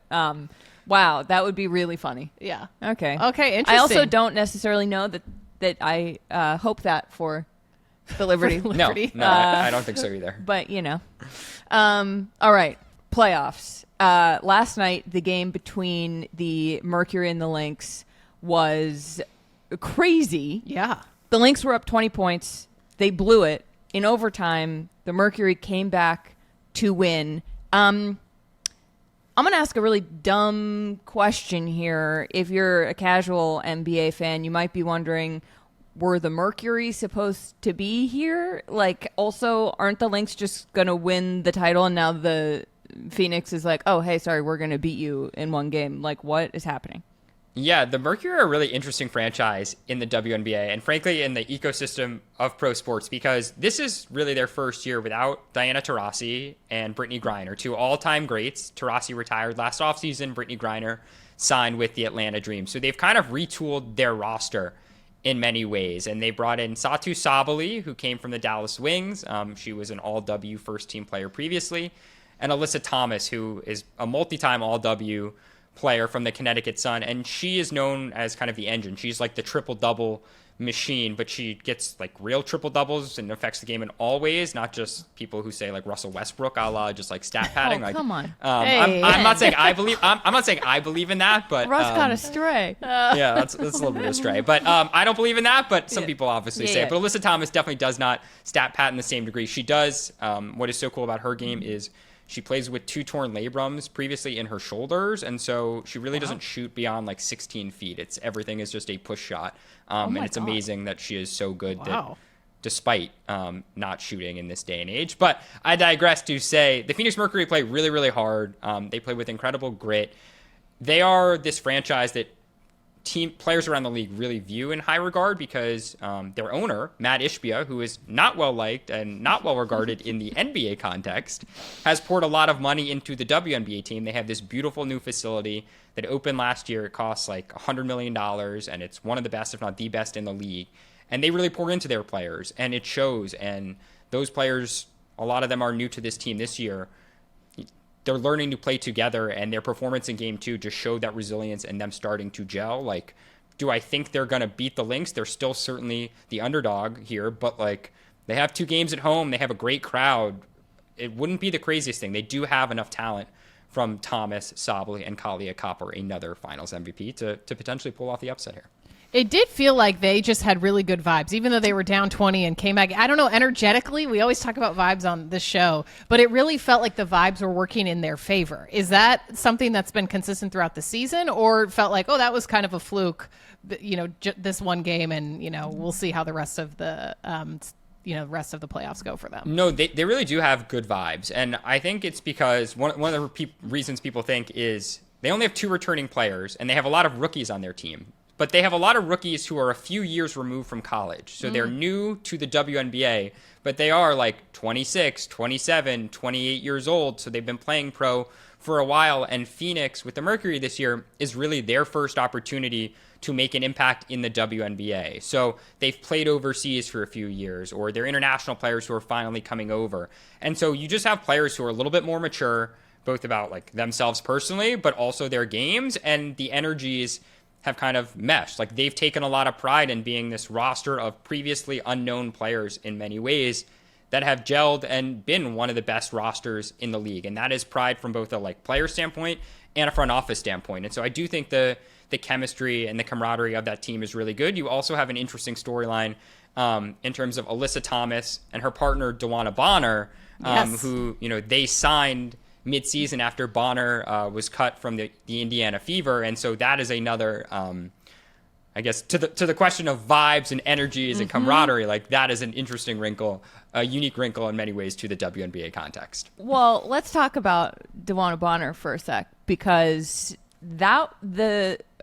Speaker 2: wow, that would be really funny.
Speaker 1: Yeah.
Speaker 2: Okay,
Speaker 1: interesting.
Speaker 2: I also don't necessarily know that I hope that for the Liberty.
Speaker 3: No, I don't think so either.
Speaker 2: But, all right, playoffs. Last night, the game between the Mercury and the Lynx was crazy.
Speaker 1: Yeah.
Speaker 2: The Lynx were up 20 points. They blew it. In overtime, the Mercury came back to win. I'm going to ask a really dumb question here. If you're a casual NBA fan, you might be wondering, were the Mercury supposed to be here? Also, aren't the Lynx just going to win the title and now the Phoenix is like, oh, hey, sorry, we're going to beat you in one game? What is happening?
Speaker 3: Yeah, the Mercury are a really interesting franchise in the WNBA and frankly in the ecosystem of pro sports because this is really their first year without Diana Taurasi and Brittany Griner, two all-time greats. Taurasi retired last offseason. Brittany Griner signed with the Atlanta Dream. So they've kind of retooled their roster in many ways. And they brought in Satu Sabali, who came from the Dallas Wings. She was an all-W first-team player previously. And Alyssa Thomas, who is a multi-time all-W player from the Connecticut Sun, and she is known as kind of the engine. She's like the triple-double machine, but she gets real triple-doubles and affects the game in all ways, not just people who say Russell Westbrook a la just stat padding.
Speaker 2: Come on.
Speaker 3: I'm not saying I believe I'm not saying I believe in that, but
Speaker 2: Russ got astray.
Speaker 3: Yeah, that's a little bit astray. But I don't believe in that, but some people obviously say it. But Alyssa Thomas definitely does not stat pat in the same degree. She does. What is so cool about her game is she plays with 2 torn labrums previously in her shoulders, and so she really doesn't shoot beyond 16 feet. Everything is just a push shot, and it's amazing that she is so good that, despite not shooting in this day and age. But I digress to say the Phoenix Mercury play really, really hard. They play with incredible grit. They are this franchise that players around the league really view in high regard because their owner, Matt Ishbia, who is not well liked and not well regarded in the NBA context, has poured a lot of money into the WNBA team. They have this beautiful new facility that opened last year. It costs $100 million, and it's one of the best, if not the best, in the league. and they really pour into their players, and it shows. And those players, a lot of them are new to this team this year. They're learning to play together, and their performance in game 2 just showed that resilience and them starting to gel. Like, do I think they're going to beat the Lynx? They're still certainly the underdog here, but like, they have 2 games at home. They have a great crowd. It wouldn't be the craziest thing. They do have enough talent from Thomas, Sabally, and Kalia Copper, another finals MVP, to potentially pull off the upset here.
Speaker 1: It did feel like they just had really good vibes, even though they were down 20 and came back. I don't know, energetically, we always talk about vibes on this show, but it really felt like the vibes were working in their favor. Is that something that's been consistent throughout the season, or felt like, oh, that was kind of a fluke, this one game, and, we'll see how the rest of the rest of the playoffs go for them?
Speaker 3: No, they really do have good vibes. And I think it's because one of the reasons people think is they only have 2 returning players, and they have a lot of rookies on their team. But they have a lot of rookies who are a few years removed from college. So they're new to the WNBA, but they are like 26, 27, 28 years old. So they've been playing pro for a while. And Phoenix, with the Mercury this year, is really their first opportunity to make an impact in the WNBA. So they've played overseas for a few years, or they're international players who are finally coming over. And so you just have players who are a little bit more mature, both about like themselves personally, but also their games, and the energies have kind of meshed. Like, they've taken a lot of pride in being this roster of previously unknown players in many ways that have gelled and been one of the best rosters in the league. And that is pride from both a like player standpoint and a front office standpoint. And so I do think the chemistry and the camaraderie of that team is really good. You also have an interesting storyline in terms of Alyssa Thomas and her partner DeWanna Bonner, who, they signed mid-season after Bonner was cut from the Indiana Fever. And so that is another, I guess, to the question of vibes and energies and camaraderie, like, that is an interesting wrinkle, a unique wrinkle in many ways to the WNBA context.
Speaker 2: Well, let's talk about DeWanna Bonner for a sec, because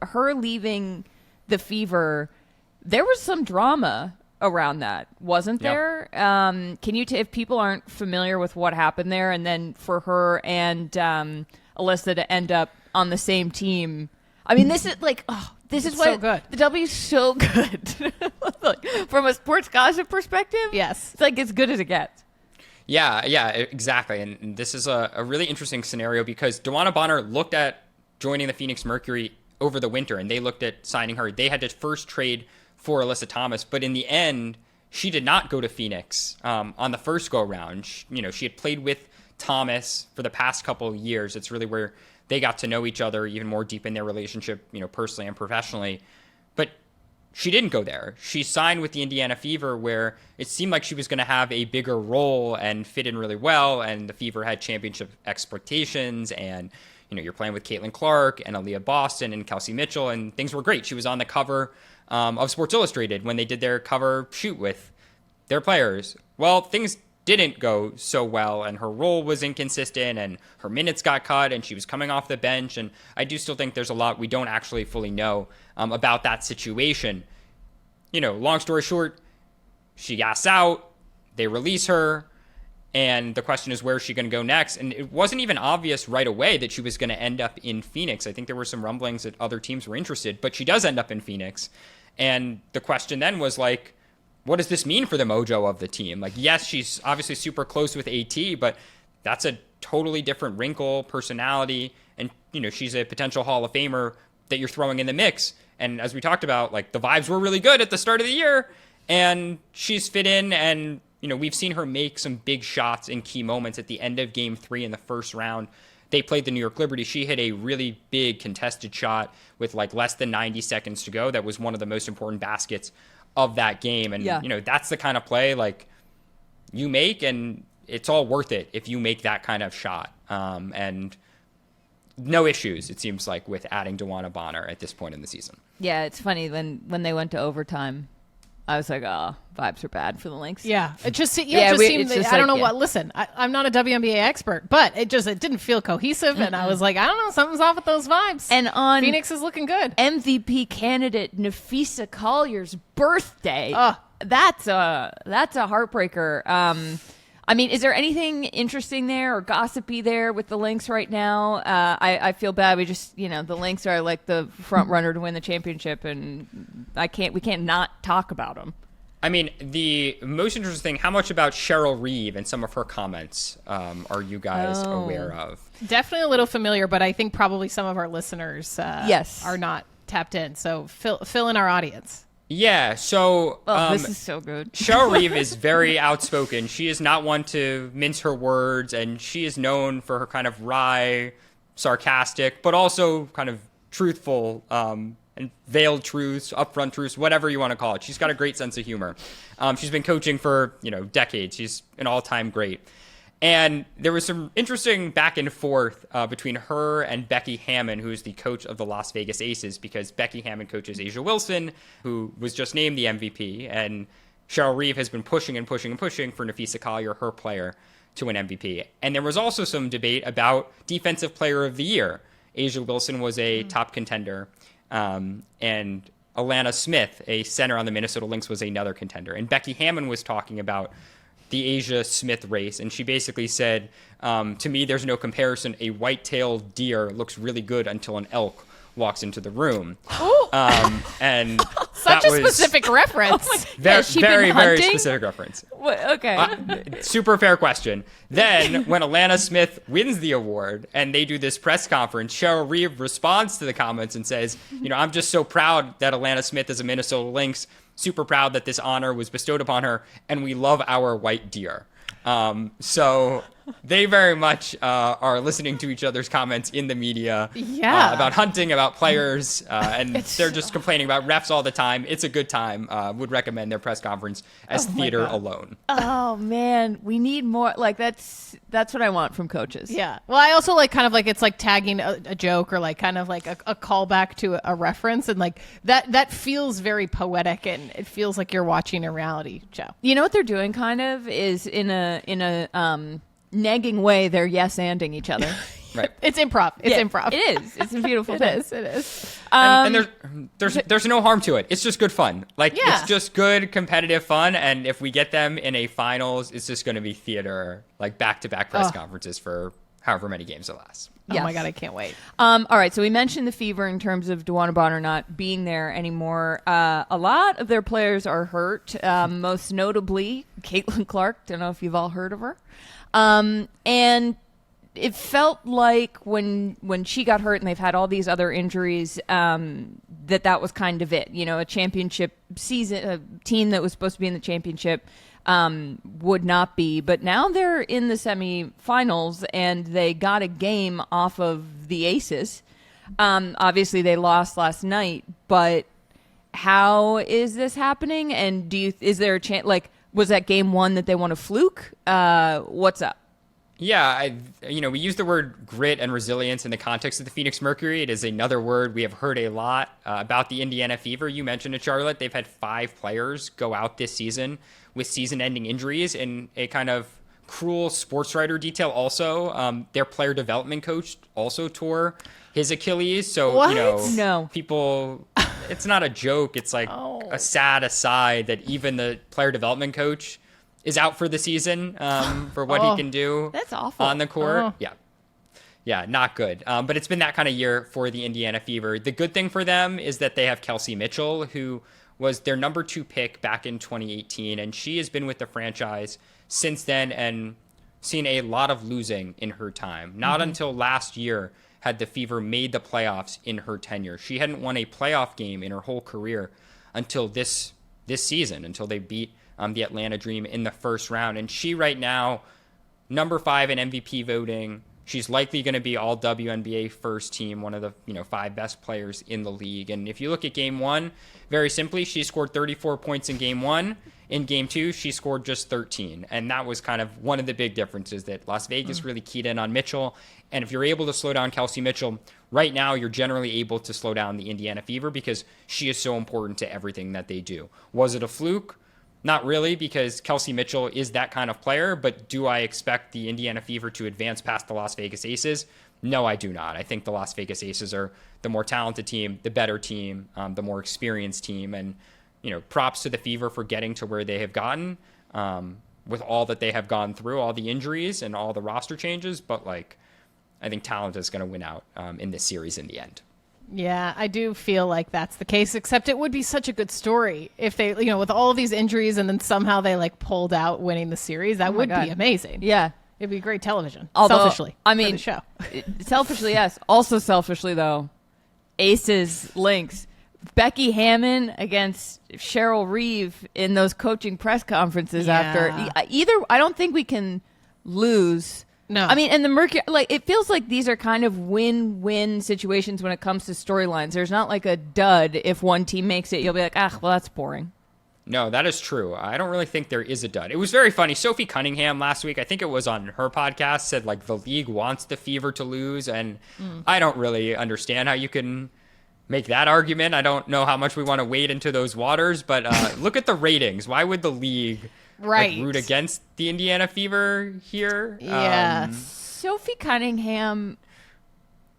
Speaker 2: her leaving the Fever, there was some drama around that, wasn't there? Can you, if people aren't familiar with what happened there, and then for her and Alyssa to end up on the same team, I mean, this is like, this is what
Speaker 1: so good.
Speaker 2: The W is so good. Like, from a sports gossip perspective,
Speaker 1: yes,
Speaker 2: it's like as good as it gets.
Speaker 3: Yeah, exactly. And this is a really interesting scenario, because DeWanna Bonner looked at joining the Phoenix Mercury over the winter, and they looked at signing her. They had to first trade for Alyssa Thomas, but in the end, she did not go to Phoenix on the first go-around. She had played with Thomas for the past couple of years. It's really where they got to know each other even more deep in their relationship, personally and professionally. But she didn't go there. She signed with the Indiana Fever, where it seemed like she was going to have a bigger role and fit in really well, and the Fever had championship expectations, and you're playing with Caitlin Clark and Aaliyah Boston and Kelsey Mitchell, and things were great. She was on the cover of Sports Illustrated when they did their cover shoot with their players. Well, things didn't go so well, and her role was inconsistent, and her minutes got cut, and she was coming off the bench. And I do still think there's a lot we don't actually fully know about that situation. Long story short, she gas out, they release her, and the question is, where is she going to go next? And it wasn't even obvious right away that she was going to end up in Phoenix. I think there were some rumblings that other teams were interested, but she does end up in Phoenix. And the question then was like, what does this mean for the mojo of the team? Like, yes, she's obviously super close with AT, but that's a totally different wrinkle, personality, and she's a potential Hall of Famer that you're throwing in the mix. And as we talked about, like, the vibes were really good at the start of the year, and she's fit in, and we've seen her make some big shots in key moments. At the end of Game 3 in the first round, they played the New York Liberty. She hit a really big contested shot with like less than 90 seconds to go. That was one of the most important baskets of that game. And, that's the kind of play like you make, and it's all worth it if you make that kind of shot. And no issues, it seems like, with adding DeWanna Bonner at this point in the season.
Speaker 2: Yeah, it's funny when they went to overtime, I was like, oh, vibes are bad for the Lynx.
Speaker 1: Yeah. It just seemed, I don't know what, listen, I'm not a WNBA expert, but it didn't feel cohesive. And I was like, I don't know, something's off with those vibes.
Speaker 2: And on
Speaker 1: Phoenix is looking good.
Speaker 2: MVP candidate Nafisa Collier's birthday. That's a heartbreaker. I mean, is there anything interesting there or gossipy there with the Lynx right now? I feel bad. We just, the Lynx are like the front runner to win the championship, and we can't not talk about them.
Speaker 3: I mean, the most interesting thing, how much about Cheryl Reeve and some of her comments are you guys aware of?
Speaker 1: Definitely a little familiar, but I think probably some of our listeners are not tapped in. So fill in our audience.
Speaker 3: Yeah, so
Speaker 2: this is so good.
Speaker 3: Cheryl Reeve is very outspoken. She is not one to mince her words, and she is known for her kind of wry, sarcastic, but also kind of truthful and veiled truths, upfront truths, whatever you want to call it. She's got a great sense of humor. She's been coaching for decades. She's an all-time great. And there was some interesting back and forth between her and Becky Hammon, who is the coach of the Las Vegas Aces, because Becky Hammon coaches A'ja Wilson, who was just named the MVP, and Cheryl Reeve has been pushing and pushing and pushing for Napheesa Collier, her player, to win MVP. And there was also some debate about Defensive Player of the Year. A'ja Wilson was a top contender, and Alana Smith, a center on the Minnesota Lynx, was another contender. And Becky Hammon was talking about the A'ja Smith race, and she basically said, to me, there's no comparison. A white-tailed deer looks really good until an elk walks into the room. And
Speaker 1: such a specific reference.
Speaker 3: Very specific reference.
Speaker 2: Okay.
Speaker 3: Super fair question. Then, when Alana Smith wins the award and they do this press conference, Cheryl Reeve responds to the comments and says, I'm just so proud that Alana Smith is a Minnesota Lynx, super proud that this honor was bestowed upon her, and we love our white deer. So they very much are listening to each other's comments in the media about hunting, about players, and they're just complaining about refs all the time. It's a good time. Would recommend their press conference as theater alone.
Speaker 2: Oh man, we need more. Like that's what I want from coaches.
Speaker 1: Yeah. Well, I also like kind of like it's like tagging a joke or like kind of like a callback to a reference, and like that feels very poetic, and it feels like you're watching a reality show.
Speaker 2: You know what they're doing kind of is in a negging way, they're yes-anding each other.
Speaker 3: Right.
Speaker 1: It's improv. Improv.
Speaker 2: It is. It's a beautiful thing.
Speaker 1: It is.
Speaker 3: And there's no harm to it. It's just good fun. It's just good competitive fun. And if we get them in a finals, it's just going to be theater, like back-to-back press conferences for however many games it lasts.
Speaker 1: Yes. Oh my God, I can't wait.
Speaker 2: All right, so we mentioned the fever in terms of DeWanna Bonner not being there anymore. A lot of their players are hurt, most notably Caitlin Clark. Don't know if you've all heard of her. And it felt like when she got hurt and they've had all these other injuries, that was kind of it. A championship season, a team that was supposed to be in the championship would not be. But now they're in the semifinals and they got a game off of the Aces. Obviously, they lost last night, but how is this happening? And is there a chance, was that game one that they won a fluke? What's up?
Speaker 3: Yeah, we use the word grit and resilience in the context of the Phoenix Mercury. It is another word we have heard a lot about the Indiana Fever. You mentioned it, Charlotte. They've had 5 players go out this season with season-ending injuries, in a kind of cruel sports writer detail also. Their player development coach also tore his Achilles. So,
Speaker 2: No.
Speaker 3: people... It's not a joke. It's like a sad aside that even the player development coach is out for the season for what he can do.
Speaker 2: That's awful.
Speaker 3: On the court. Yeah, not good. But it's been that kind of year for the Indiana Fever. The good thing for them is that they have Kelsey Mitchell, who was their number 2 pick back in 2018, and she has been with the franchise since then and seen a lot of losing in her time. Not until last year had the Fever made the playoffs in her tenure. She hadn't won a playoff game in her whole career until this season, until they beat the Atlanta Dream in the first round. And she right now, number 5 in MVP voting. She's likely going to be all WNBA first team, one of the 5 best players in the league. And if you look at game 1, very simply, she scored 34 points in game 1. In game 2, she scored just 13. And that was kind of one of the big differences, that Las Vegas really keyed in on Mitchell. And if you're able to slow down Kelsey Mitchell, right now you're generally able to slow down the Indiana Fever because she is so important to everything that they do. Was it a fluke? Not really, because Kelsey Mitchell is that kind of player, but do I expect the Indiana Fever to advance past the Las Vegas Aces? No, I do not. I think the Las Vegas Aces are the more talented team, the better team, the more experienced team, and props to the Fever for getting to where they have gotten with all that they have gone through, all the injuries and all the roster changes, but I think talent is going to win out in this series in the end.
Speaker 1: Yeah, I do feel like that's the case, except it would be such a good story if they, with all of these injuries and then somehow they like pulled out winning the series. That would be amazing.
Speaker 2: Yeah.
Speaker 1: It'd be great television.
Speaker 2: Although,
Speaker 1: selfishly.
Speaker 2: I mean,
Speaker 1: for the show.
Speaker 2: Selfishly, yes. Also selfishly, though, Aces, Lynx, Becky Hammon against Cheryl Reeve in those coaching press conferences after. Either, I don't think we can lose.
Speaker 1: No.
Speaker 2: I mean, and the Mercury, it feels like these are kind of win-win situations when it comes to storylines. There's not like a dud. If one team makes it, you'll be like, well, that's boring.
Speaker 3: No, that is true. I don't really think there is a dud. It was very funny. Sophie Cunningham last week, I think it was on her podcast, said like the league wants the Fever to lose. And I don't really understand how you can make that argument. I don't know how much we want to wade into those waters, but look at the ratings. Why would the league root against the Indiana Fever here?
Speaker 1: Yeah.
Speaker 2: Sophie Cunningham,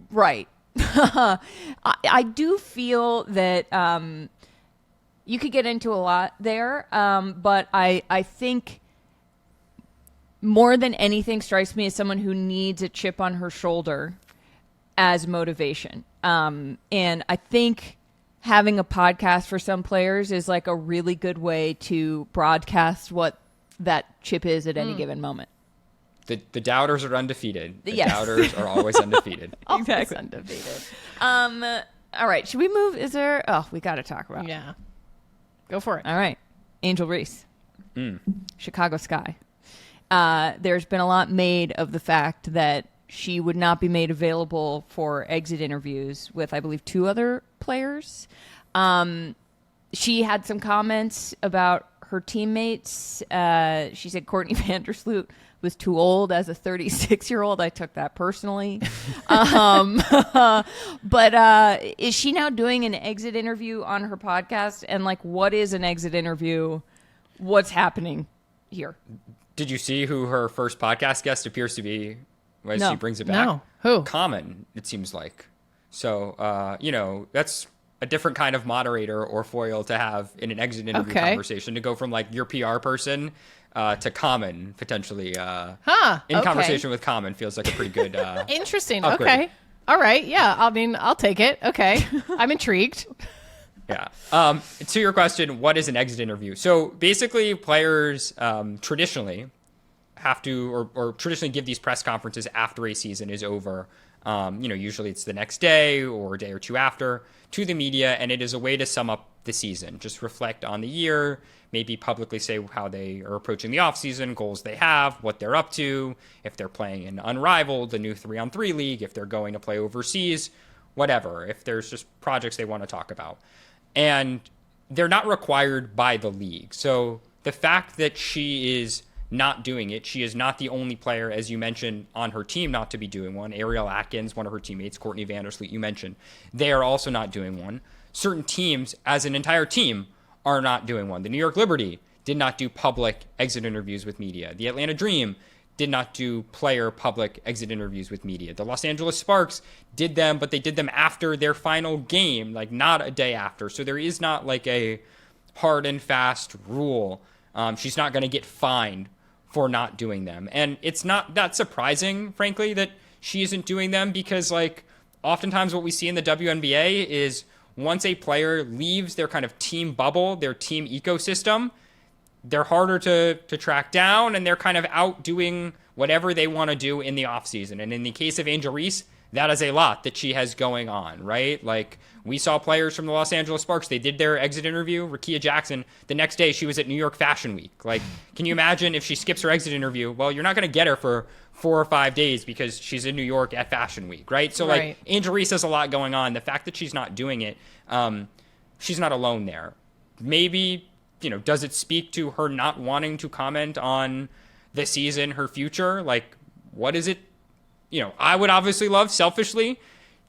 Speaker 2: right. I do feel that you could get into a lot there, but I think more than anything strikes me as someone who needs a chip on her shoulder as motivation. And I think having a podcast for some players is like a really good way to broadcast what that chip is at any given moment.
Speaker 3: The doubters are undefeated. The
Speaker 2: Yes.
Speaker 3: doubters are always undefeated.
Speaker 2: Exactly.
Speaker 1: Undefeated.
Speaker 2: All right. Should we move? Is there? Oh, we got to talk about it.
Speaker 1: Yeah. Go for it.
Speaker 2: All right. Angel Reese. Chicago Sky. There's been a lot made of the fact that she would not be made available for exit interviews with, I believe, 2 other players. She had some comments about her teammates. She said Courtney Vandersloot was too old as a 36-year-old. I took that personally. But is she now doing an exit interview on her podcast? And like, what is an exit interview? What's happening here?
Speaker 3: Did you see who her first podcast guest appears to be when
Speaker 2: No.
Speaker 3: she brings it back?
Speaker 1: No. Who?
Speaker 3: Common, it seems like. So, that's a different kind of moderator or foil to have in an exit interview conversation, to go from like your PR person to Common potentially. Conversation with Common feels like a pretty good
Speaker 1: Interesting.
Speaker 3: upgrade.
Speaker 1: Okay. All right. Yeah. I mean, I'll take it. Okay. I'm intrigued.
Speaker 3: Yeah. To your question, what is an exit interview? So basically, players traditionally have to, or traditionally give these press conferences after a season is over. Usually it's the next day or a day or two after, to the media, and it is a way to sum up the season. Just reflect on the year, maybe publicly say how they are approaching the offseason, goals they have, what they're up to, if they're playing in Unrivaled, the new 3-on-3 league, if they're going to play overseas, whatever, if there's just projects they want to talk about. And they're not required by the league. So the fact that she is not doing it, she is not the only player, as you mentioned, on her team not to be doing one. Ariel Atkins, one of her teammates, Courtney Vandersloot, you mentioned, they are also not doing one. Certain teams, as an entire team, are not doing one. The New York Liberty did not do public exit interviews with media. The Atlanta Dream did not do player public exit interviews with media. The Los Angeles Sparks did them, but they did them after their final game, like not a day after. So there is not like a hard and fast rule. She's not going to get fined for not doing them. And it's not that surprising, frankly, that she isn't doing them, because like oftentimes what we see in the WNBA is once a player leaves their kind of team bubble, their team ecosystem, they're harder to track down, and they're kind of out doing whatever they want to do in the offseason. And in the case of Angel Reese, that is a lot that she has going on, right? Like, we saw players from the Los Angeles Sparks, they did their exit interview. Rakia Jackson, the next day she was at New York Fashion Week. Like, can you imagine if she skips her exit interview? Well, you're not going to get her for 4 or 5 days because she's in New York at Fashion Week, right? So, like, Angel Reese has a lot going on. The fact that she's not doing it, she's not alone there. Maybe, does it speak to her not wanting to comment on the season, her future? Like, what is it? I would obviously love, selfishly,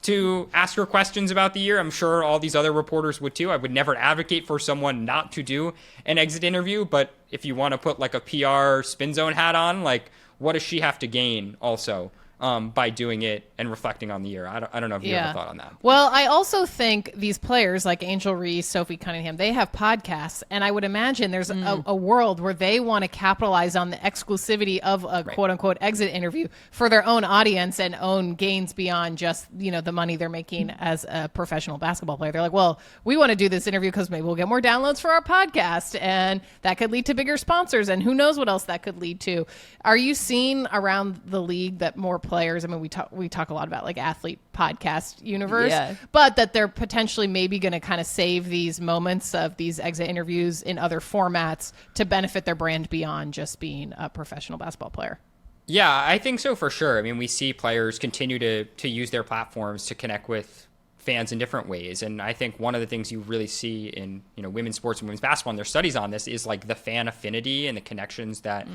Speaker 3: to ask her questions about the year. I'm sure all these other reporters would too. I would never advocate for someone not to do an exit interview, but if you want to put like a PR spin zone hat on, like, what does she have to gain also by doing it and reflecting on the year. I don't know if you have a thought on that.
Speaker 1: Well, I also think these players like Angel Reese, Sophie Cunningham, they have podcasts, and I would imagine there's a world where they want to capitalize on the exclusivity of a quote unquote exit interview for their own audience and own gains beyond just, the money they're making as a professional basketball player. They're like, well, we want to do this interview because maybe we'll get more downloads for our podcast, and that could lead to bigger sponsors, and who knows what else that could lead to. Are you seeing around the league that more players, I mean, we talk a lot about like athlete podcast universe, but that they're potentially maybe going to kind of save these moments of these exit interviews in other formats to benefit their brand beyond just being a professional basketball player?
Speaker 3: Yeah, I think so for sure. I mean, we see players continue to use their platforms to connect with fans in different ways. And I think one of the things you really see in, women's sports and women's basketball and their studies on this is like the fan affinity and the connections that,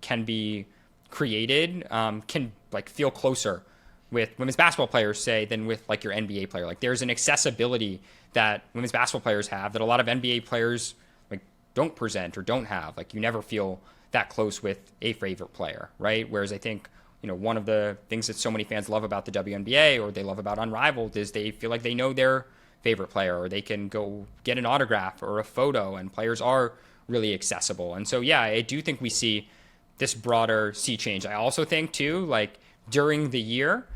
Speaker 3: can be created, can like feel closer with women's basketball players, say, than with like your NBA player. Like there's an accessibility that women's basketball players have that a lot of NBA players like don't present or don't have. Like you never feel that close with a favorite player, right? Whereas I think, one of the things that so many fans love about the WNBA or they love about Unrivaled is they feel like they know their favorite player, or they can go get an autograph or a photo, and players are really accessible. And so, yeah, I do think we see this broader sea change. I also think too, like during the year,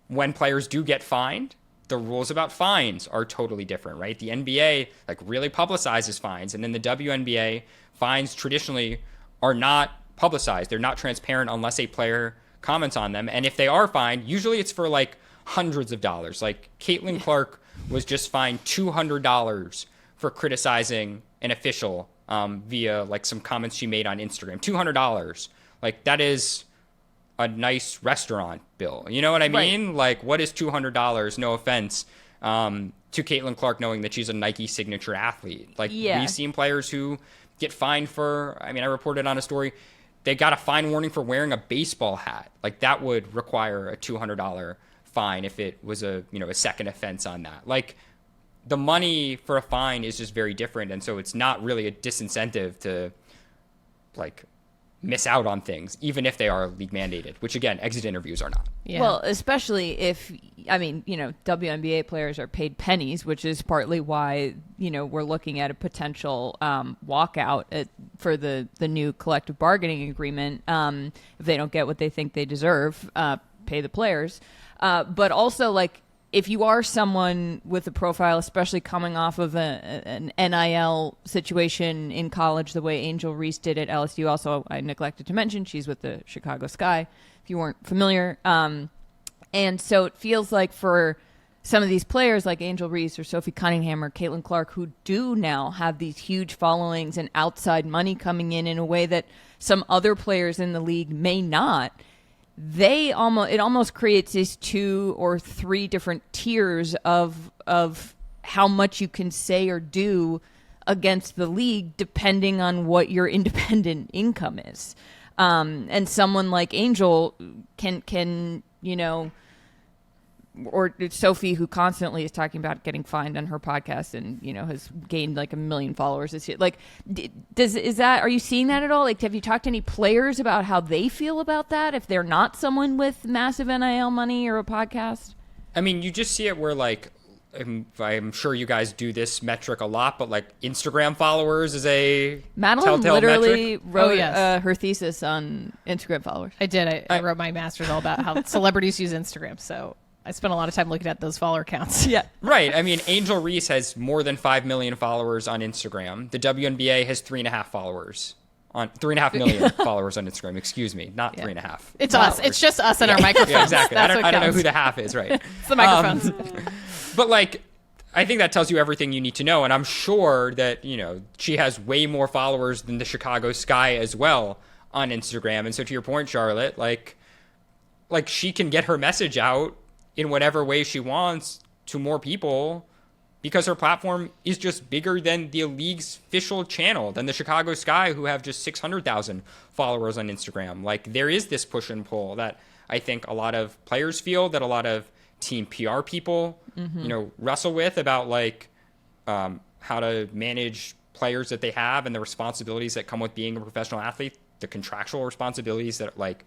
Speaker 3: when players do get fined, the rules about fines are totally different, right? The NBA like really publicizes fines, and then the WNBA fines traditionally are not publicized. They're not transparent unless a player comments on them. And if they are fined, usually it's for like hundreds of dollars. Like Caitlin Clark was just fined $200 for criticizing an official via like some comments she made on Instagram. $200. Like that is a nice restaurant bill. You know what I mean? Right. Like what is $200? No offense to Caitlin Clark, knowing that she's a Nike signature athlete. Like we've seen players who get fined for, I reported on a story, they got a fine warning for wearing a baseball hat. Like that would require a $200 fine if it was a second offense on that. Like the money for a fine is just very different, and so it's not really a disincentive to like miss out on things, even if they are league mandated, which again, exit interviews are not.
Speaker 2: Yeah. Well, especially if, WNBA players are paid pennies, which is partly why, we're looking at a potential walkout for the new collective bargaining agreement. If they don't get what they think they deserve, pay the players. But also, like, if you are someone with a profile, especially coming off of an NIL situation in college, the way Angel Reese did at LSU, also I neglected to mention, she's with the Chicago Sky, if you weren't familiar. And so it feels like for some of these players like Angel Reese or Sophie Cunningham or Caitlin Clark, who do now have these huge followings and outside money coming in a way that some other players in the league may not, it almost creates these 2 or 3 different tiers of how much you can say or do against the league depending on what your independent income is. And someone like Angel can or Sophie, who constantly is talking about getting fined on her podcast and, has gained like 1 million followers this year. Like, are you seeing that at all? Like, have you talked to any players about how they feel about that? If they're not someone with massive NIL money or a podcast?
Speaker 3: You just see it where like, I'm sure you guys do this metric a lot, but like Instagram followers is a
Speaker 2: Madeline literally
Speaker 3: metric.
Speaker 2: wrote her thesis on Instagram followers.
Speaker 1: I did. I wrote my master's all about how celebrities use Instagram. So I spent a lot of time looking at those follower counts.
Speaker 2: Yeah.
Speaker 3: Right. Angel Reese has more than 5 million followers on Instagram. The WNBA has 3.5 million followers on Instagram. Excuse me, not 3.5.
Speaker 1: It's followers. Us. It's just us and our microphones.
Speaker 3: Yeah, exactly.
Speaker 1: I
Speaker 3: don't know who the half is. Right.
Speaker 1: It's the microphones.
Speaker 3: But like, I think that tells you everything you need to know. And I'm sure that, she has way more followers than the Chicago Sky as well on Instagram. And so to your point, Charlotte, like she can get her message out in whatever way she wants to more people because her platform is just bigger than the league's official channel, than the Chicago Sky, who have just 600,000 followers on Instagram. Like there is this push and pull that I think a lot of players feel, that a lot of team PR people, wrestle with about like how to manage players that they have and the responsibilities that come with being a professional athlete, the contractual responsibilities that like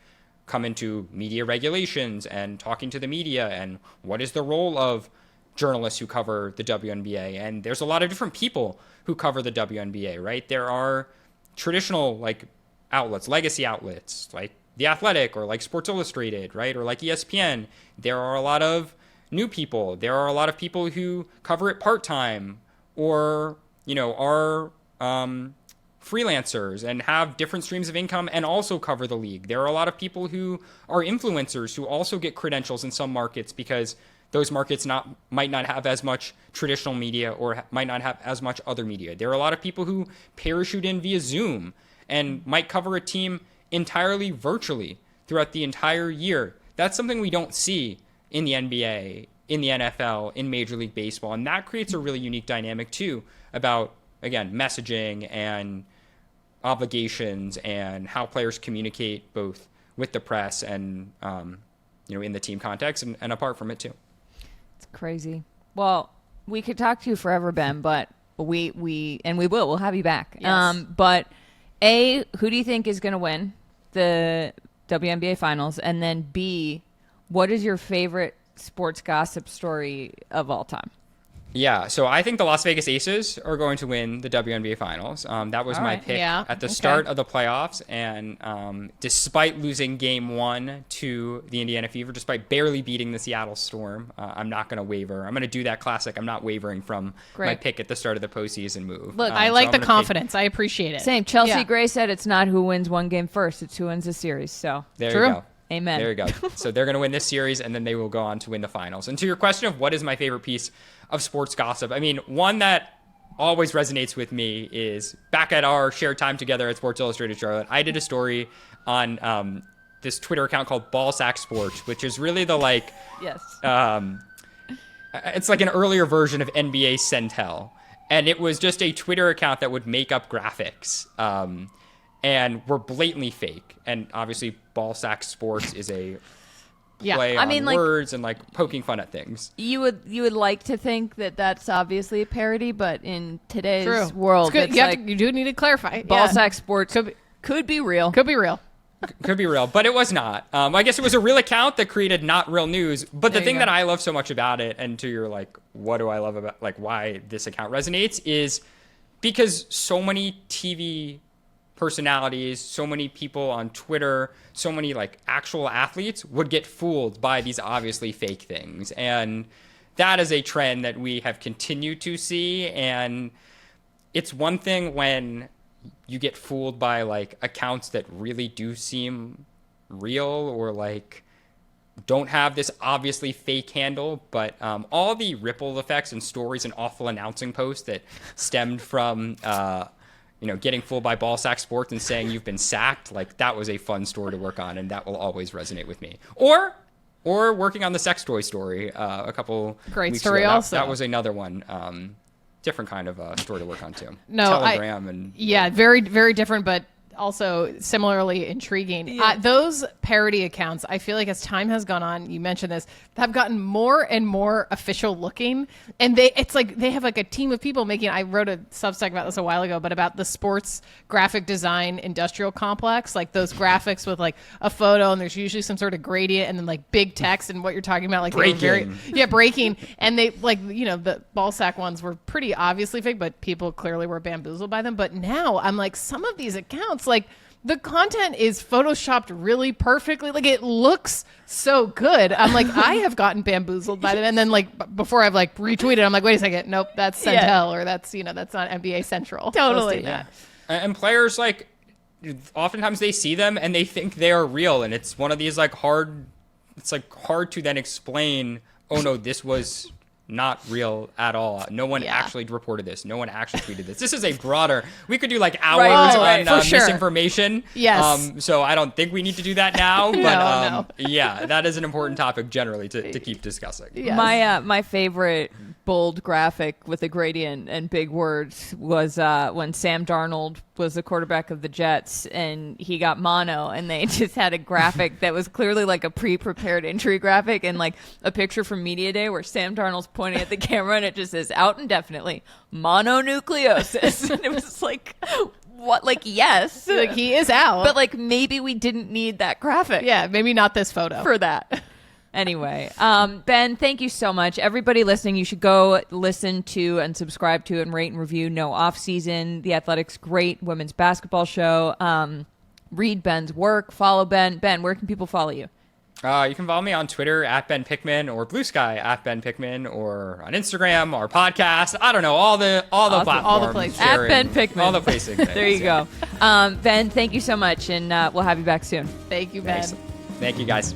Speaker 3: come into media regulations and talking to the media and what is the role of journalists who cover the WNBA. And there's a lot of different people who cover the WNBA, right? There are traditional like outlets, legacy outlets, like The Athletic or like Sports Illustrated, right? Or like ESPN. There are a lot of new people. There are a lot of people who cover it part-time or, are freelancers and have different streams of income and also cover the league. There are a lot of people who are influencers who also get credentials in some markets because those markets might not have as much traditional media or might not have as much other media. There are a lot of people who parachute in via Zoom and might cover a team entirely virtually throughout the entire year. That's something we don't see in the NBA, in the NFL, in Major League Baseball. And that creates a really unique dynamic too about, again, messaging and obligations and how players communicate both with the press and, in the team context and apart from it too.
Speaker 2: It's crazy. Well, we could talk to you forever, Ben, but we'll have you back.
Speaker 1: Yes.
Speaker 2: But A, who do you think is going to win the WNBA finals? And then B, what is your favorite sports gossip story of all time?
Speaker 3: Yeah, so I think the Las Vegas Aces are going to win the WNBA Finals. That was my pick at the start of the playoffs. And despite losing Game 1 to the Indiana Fever, despite barely beating the Seattle Storm, I'm not going to waver. I'm going to do that classic. I'm not wavering from my pick at the start of the postseason move.
Speaker 1: Look, I like the confidence. I appreciate it.
Speaker 2: Same. Chelsea Gray said it's not who wins one game first, it's who wins the series. So
Speaker 3: there you go.
Speaker 2: Amen.
Speaker 3: There you go. So they're going to win this series, and then they will go on to win the finals. And to your question of what is my favorite piece of sports gossip, I mean, one that always resonates with me is back at our shared time together at Sports Illustrated Charlotte, I did a story on this Twitter account called Ballsack Sports, which is really the it's like an earlier version of NBA Centel. And it was just a Twitter account that would make up graphics. And were blatantly fake. And obviously, Ballsack Sports is a play on words and like poking fun at things.
Speaker 2: You would like to think that that's obviously a parody, but in today's world, it's
Speaker 1: you do need to clarify.
Speaker 2: Ballsack Sports could be real.
Speaker 1: Could be real.
Speaker 3: Could be real, but it was not. I guess it was a real account that created not real news. But the thing that I love so much about it, and to your like, what do I love about like why this account resonates, is because so many TV personalities, so many people on Twitter, so many like actual athletes would get fooled by these obviously fake things. And that is a trend that we have continued to see. And it's one thing when you get fooled by like accounts that really do seem real or like don't have this obviously fake handle, but all the ripple effects and stories and awful announcing posts that stemmed from getting fooled by Ballsack Sports and saying you've been sacked, like that was a fun story to work on, and that will always resonate with me. Or working on the sex toy story a couple
Speaker 1: great
Speaker 3: weeks
Speaker 1: story
Speaker 3: ago.
Speaker 1: also.
Speaker 3: That was another one, different kind of story to work on too.
Speaker 1: No,
Speaker 3: Telegram
Speaker 1: very very different, but also similarly intriguing.
Speaker 2: Yeah.
Speaker 1: Those parody accounts, I feel like as time has gone on, you mentioned this, have gotten more and more official looking. And it's like they have like a team of people making, I wrote a Substack about this a while ago, but about the sports graphic design industrial complex, like those graphics with like a photo and there's usually some sort of gradient and then like big text and what you're talking about. Like
Speaker 3: breaking.
Speaker 1: Breaking. And they like, the Ballsack ones were pretty obviously fake, but people clearly were bamboozled by them. But now I'm like, some of these accounts, like the content is photoshopped really perfectly. Like it looks so good. I'm like, I have gotten bamboozled by them. And then like before I've like retweeted, I'm like, wait a second. Nope, that's Centel or that's, that's not NBA Central.
Speaker 2: Totally.
Speaker 1: Yeah.
Speaker 3: And players like oftentimes they see them and they think they are real. And it's one of these like hard to then explain, oh no, this was not real at all. No one actually reported this. No one actually tweeted this. This is a broader, we could do like hours on misinformation.
Speaker 1: Yes.
Speaker 3: So I don't think we need to do that now, but
Speaker 1: No.
Speaker 3: yeah, that is an important topic generally to keep discussing.
Speaker 2: Yes. My favorite bold graphic with a gradient and big words was when Sam Darnold was the quarterback of the Jets and he got mono and they just had a graphic that was clearly like a pre-prepared injury graphic and like a picture from Media Day where Sam Darnold's pointing at the camera and it just says out indefinitely mononucleosis. And it was like, what? Like, yes.
Speaker 1: Like, he is out.
Speaker 2: But, like, maybe we didn't need that graphic.
Speaker 1: Yeah, maybe not this photo.
Speaker 2: For that. Anyway, Ben, thank you so much. Everybody listening, you should go listen to and subscribe to and rate and review No Off Season, The Athletic's great women's basketball show. Read Ben's work. Follow Ben. Ben, where can people follow you?
Speaker 3: You can follow me on Twitter at Ben Pickman or Blue Sky at Ben Pickman or on Instagram or podcast. I don't know, all the platforms.
Speaker 1: All the places.
Speaker 2: At Ben Pickman.
Speaker 3: All the places.
Speaker 2: There you go. Ben, thank you so much, and we'll have you back soon.
Speaker 1: Thank you, Ben.
Speaker 3: Thanks. Thank you, guys.